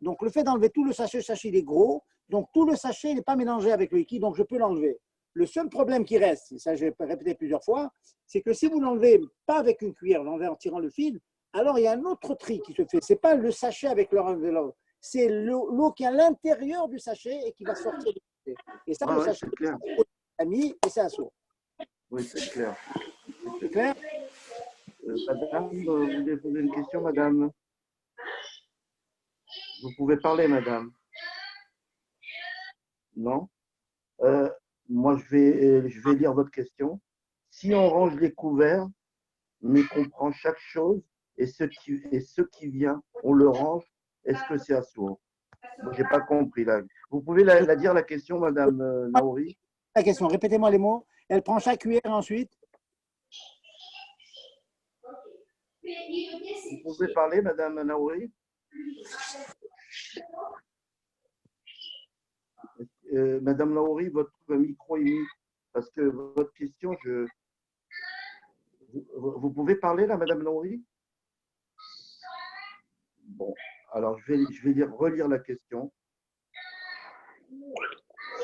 Donc, le fait d'enlever tout le sachet il est gros, donc tout le sachet n'est pas mélangé avec le liquide, donc je peux l'enlever. Le seul problème qui reste, et ça je vais répéter plusieurs fois, c'est que si vous ne l'enlevez pas avec une cuillère, vous l'enlevez en tirant le fil, alors il y a un autre tri qui se fait. Ce n'est pas le sachet avec l'eau, c'est l'eau qui est à l'intérieur du sachet et qui va sortir du sachet. Et ça,
Ouais,
le
ouais,
sachet,
c'est clair.
c'est mis et c'est à sourd.
Oui, c'est clair.
C'est clair?
Madame, vous voulez poser une question, madame? Vous pouvez parler, madame. Non? Moi, je vais lire votre question. Si on range les couverts, mais qu'on prend chaque chose et ce qui vient, on le range, est-ce que c'est assourd? Moi, je n'ai pas compris là. Vous pouvez la dire la question, madame Naouri?
La question, répétez-moi les mots. Elle prend chaque cuillère et ensuite.
Vous pouvez parler, madame Naouri? Madame Naouri, votre micro est mis parce que votre question, vous pouvez parler là, madame Naouri? Bon, alors je vais relire la question.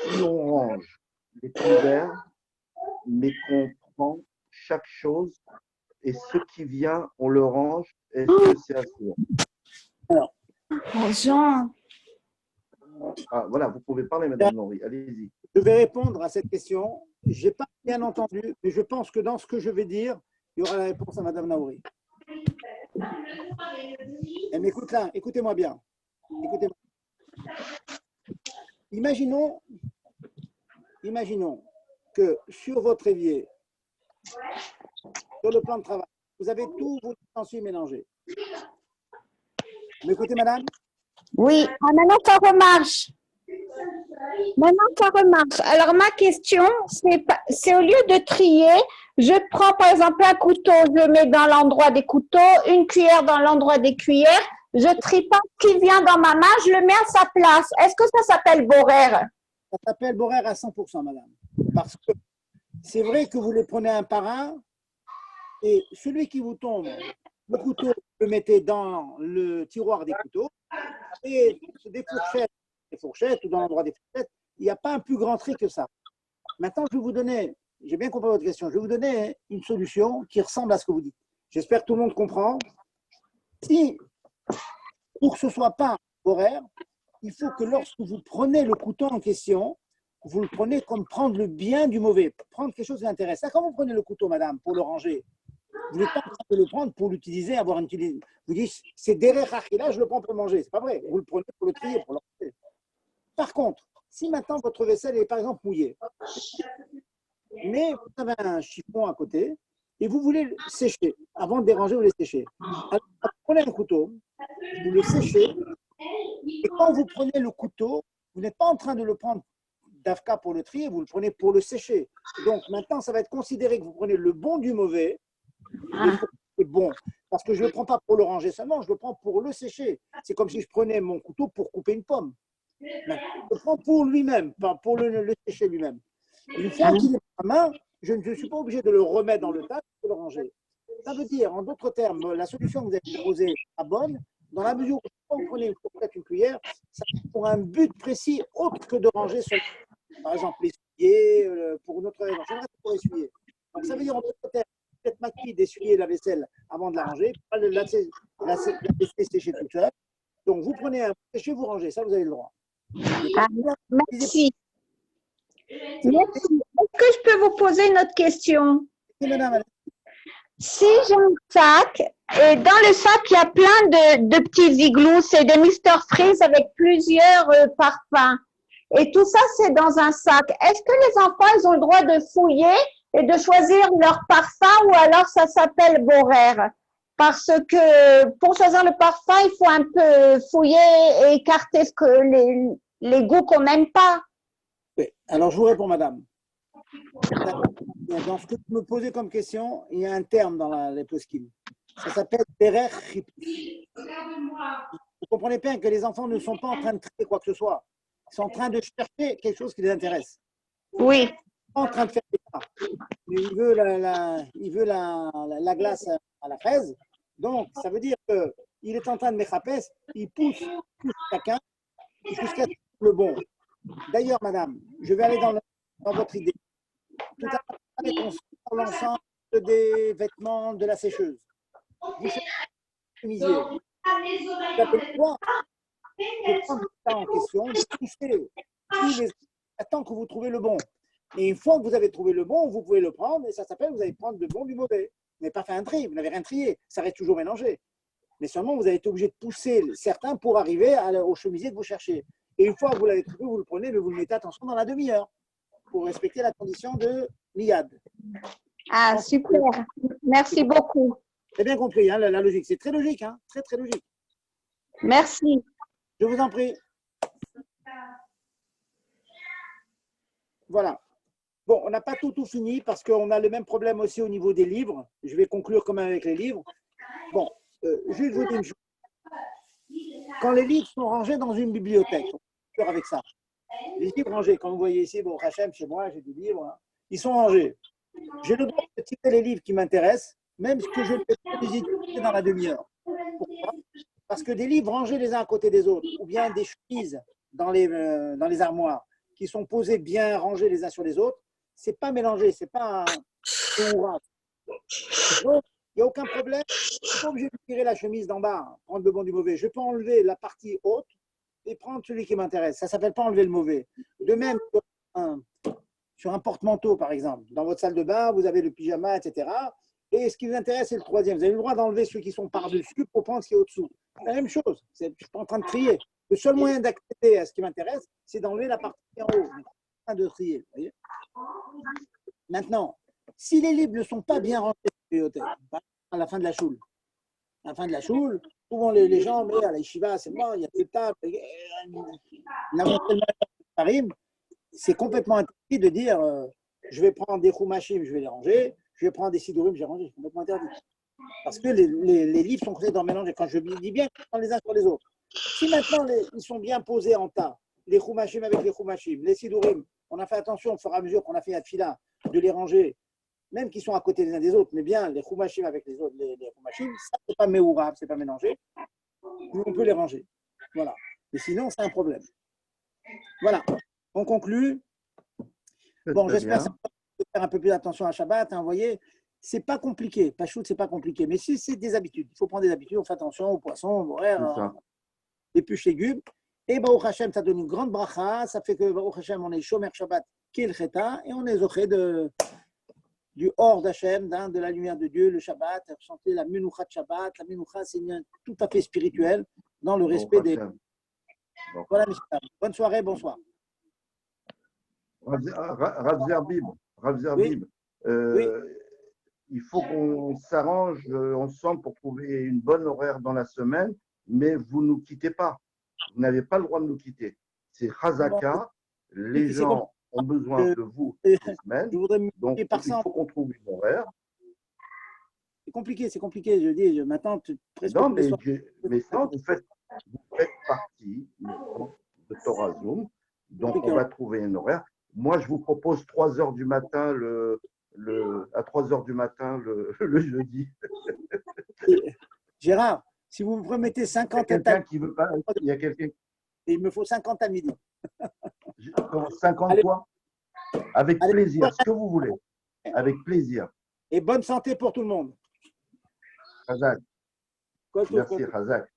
Si on range les couverts, mais qu'on prend chaque chose et ce qui vient, on le range, est-ce que c'est assourd?
Alors,
Jean.
Ah, voilà, vous pouvez parler, madame Naouri, allez-y.
je vais répondre à cette question. Je n'ai pas bien entendu, mais je pense que dans ce que je vais dire, il y aura la réponse à madame Naouri. Elle m'écoute là, écoutez-moi bien. Écoutez-moi. Imaginons que sur votre évier, sur le plan de travail, vous avez tous vos ustensiles mélangés. Vous m'écoutez, madame?
Oui, maintenant ça remarche. Maintenant ça remarche. Alors ma question, c'est au lieu de trier, je prends par exemple un couteau, je le mets dans l'endroit des couteaux, une cuillère dans l'endroit des cuillères, je trie pas ce qui vient dans ma main, je le mets à sa place. Est-ce que ça s'appelle borer?
Ça s'appelle borer à 100%, madame. Parce que c'est vrai que vous les prenez un par un et celui qui vous tombe, le couteau, vous le mettez dans le tiroir des couteaux et des fourchettes ou dans l'endroit des fourchettes, il n'y a pas un plus grand tri que ça. Maintenant, je vais vous donner, j'ai bien compris votre question, je vais vous donner une solution qui ressemble à ce que vous dites. J'espère que tout le monde comprend. Si, pour que ce ne soit pas horaire, il faut que lorsque vous prenez le couteau en question, vous le prenez comme prendre le bien du mauvais, prendre quelque chose qui l'intéresse. Quand vous prenez le couteau, madame, pour le ranger, vous n'êtes pas en train de le prendre pour l'utiliser, avoir une utilisation. Vous dites, c'est derrière là, je le prends pour le manger. C'est pas vrai. Vous le prenez pour le trier, pour le ranger. Par contre, si maintenant votre vaisselle est par exemple mouillée, mais vous avez un chiffon à côté et vous voulez le sécher, avant de déranger, vous le séchez. Alors, vous prenez un couteau, vous le séchez, et quand vous prenez le couteau, vous n'êtes pas en train de le prendre d'Afka pour le trier, vous le prenez pour le sécher. Donc maintenant, ça va être considéré que vous prenez le bon du mauvais, et bon. Parce que je ne le prends pas pour le ranger seulement, je le prends pour le sécher. C'est comme si je prenais mon couteau pour couper une pomme. Je le prends pour lui-même, pas pour le sécher lui-même. Une fois qu'il est dans ma main, je ne suis pas obligé de le remettre dans le tas pour le ranger. Ça veut dire, en d'autres termes, la solution que vous avez proposée est pas bonne, dans la mesure où vous prenez une fourchette, une cuillère, ça pour un but précis autre que de ranger seulement. Par exemple, l'essuyer, pour notre raison. J'aimerais pour essuyer. Donc, ça veut dire, en d'autres termes, vous êtes maquille d'essuyer la vaisselle avant de la ranger, pas la laisser sécher toute seule. Donc, vous prenez un séché, vous rangez, ça, vous avez le droit.
Ah, merci. Merci. Est-ce que je peux vous poser une autre question?
Et madame,
Si j'ai un sac, et dans le sac, il y a plein de petits igloos, c'est des Mr. Freeze avec plusieurs parfums. Et tout ça, c'est dans un sac. Est-ce que les enfants, ils ont le droit de fouiller et de choisir leur parfum ou alors ça s'appelle borer? Parce que pour choisir le parfum, il faut un peu fouiller et écarter les goûts qu'on n'aime pas.
oui. Alors, je vous réponds, madame. Dans ce que vous me posez comme question, il y a un terme dans les poskim. Ça s'appelle Derer Chipush. Vous comprenez bien que les enfants ne sont pas en train de trier quoi que ce soit. Ils sont en train de chercher quelque chose qui les intéresse.
Oui.
Ils sont pas en train de faire ça. Il veut la glace à la fraise. Donc, ça veut dire qu'il est en train de méchapes, il pousse chacun jusqu'à le bon. D'ailleurs, madame, je vais aller dans votre idée. Tout à l'heure, on l'ensemble des vêtements de la sécheuse. Vous cherchez le chemisier. Vous avez le droit de prendre le temps en question, de pousser tous les tant que vous trouvez le bon. Et une fois que vous avez trouvé le bon, vous pouvez le prendre et ça s'appelle, vous allez prendre le bon du mauvais. Vous n'avez pas fait un tri, vous n'avez rien trié, ça reste toujours mélangé. Mais seulement, vous avez été obligé de pousser certains pour arriver au chemisier que vous cherchez. Et une fois que vous l'avez trouvé, vous le prenez, mais vous le mettez, attention, dans la demi-heure pour respecter la condition de l'IAD.
Ah, super. Merci beaucoup.
C'est bien compris, hein, la logique. C'est très logique, hein, très, très logique.
Merci.
Je vous en prie. Voilà. Bon, on n'a pas tout fini parce qu'on a le même problème aussi au niveau des livres. Je vais conclure quand même avec les livres. Bon, juste vous dire une chose. Quand les livres sont rangés dans une bibliothèque, on peut avec ça. Les livres rangés, comme vous voyez ici, bon, Hachem, chez moi, j'ai des livres, hein, ils sont rangés. J'ai le droit de tirer les livres qui m'intéressent, même ce que je peux visiter dans la demi-heure. Pourquoi? Parce que des livres rangés les uns à côté des autres, ou bien des chemises dans les armoires, qui sont posés bien rangés les uns sur les autres, c'est pas mélangé, c'est pas un ourage. Donc, il n'y a aucun problème. Je ne suis pas obligé de tirer la chemise d'en bas, prendre le bon du mauvais. Je peux enlever la partie haute et prendre celui qui m'intéresse. Ça ne s'appelle pas enlever le mauvais. De même, sur un porte-manteau, par exemple, dans votre salle de bain, vous avez le pyjama, etc. Et ce qui vous intéresse, c'est le troisième. Vous avez le droit d'enlever ceux qui sont par-dessus pour prendre ce qui est au-dessous. C'est la même chose. Je ne suis pas en train de trier. Le seul moyen d'accéder à ce qui m'intéresse, c'est d'enlever la partie en haut. Je suis en train de trier. Vous voyez. Maintenant, si les livres ne sont pas bien rangés dans la bibliothèque, à la fin de la choule, souvent les gens, mais à la yeshiva, c'est moi, il y a des tables, c'est complètement interdit de dire je vais prendre des chumashim, je vais les ranger, je vais prendre des sidurim, je vais les ranger, c'est complètement interdit. Parce que les livres sont complètement mélangés. Quand je dis bien, je prends les uns sur les autres. Si maintenant ils sont bien posés en tas, les chumashim avec les chumashim, les sidurim, on a fait attention au fur et à mesure qu'on a fait la tfila de les ranger, même qu'ils sont à côté les uns des autres, mais bien les chumashim avec les autres, les chumashim, ça c'est pas méourab, c'est pas mélangé. On peut les ranger. Voilà. Mais sinon, c'est un problème. Voilà. On conclut. Bon, j'espère faire un peu plus attention à Shabbat. Hein, vous voyez, c'est pas compliqué. Pachout, c'est pas compliqué. Mais si c'est des habitudes, il faut prendre des habitudes. On fait attention aux poissons, aux horaires, les plus légumes. Et Baruch Hashem, ça donne une grande bracha. Ça fait que Baruch Hashem, on est Shomer Shabbat Kil Cheta et on est zoché du hors d'Hachem, de la lumière de Dieu, le Shabbat, chanter la Menucha de Shabbat. La Menucha, c'est tout à fait spirituel dans le respect des. Voilà, mes chers. Bonne soirée, bonsoir.
Rav Zerbib,
Oui.
Il faut qu'on s'arrange ensemble pour trouver une bonne horaire dans la semaine, mais vous ne nous quittez pas. Vous n'avez pas le droit de nous quitter. C'est Chazaka, les gens ont besoin de vous cette semaine, donc il faut qu'on trouve une horaire.
C'est compliqué. Je dis, maintenant, presque
Non,
tous les soirs.
mais ça, vous faites partie de Torah Zoom. Donc, on va trouver un horaire. Moi, je vous propose 3 heures du matin à 3 heures du matin le jeudi.
Gérard, si vous me promettez 50
Il y a quelqu'un qui veut pas. Il y a quelqu'un.
Il me faut 50 à midi.
50
Allez.
fois. Avec plaisir, ce que vous voulez. Avec plaisir.
Et bonne santé pour tout le monde.
Hazak. Merci, Hazak.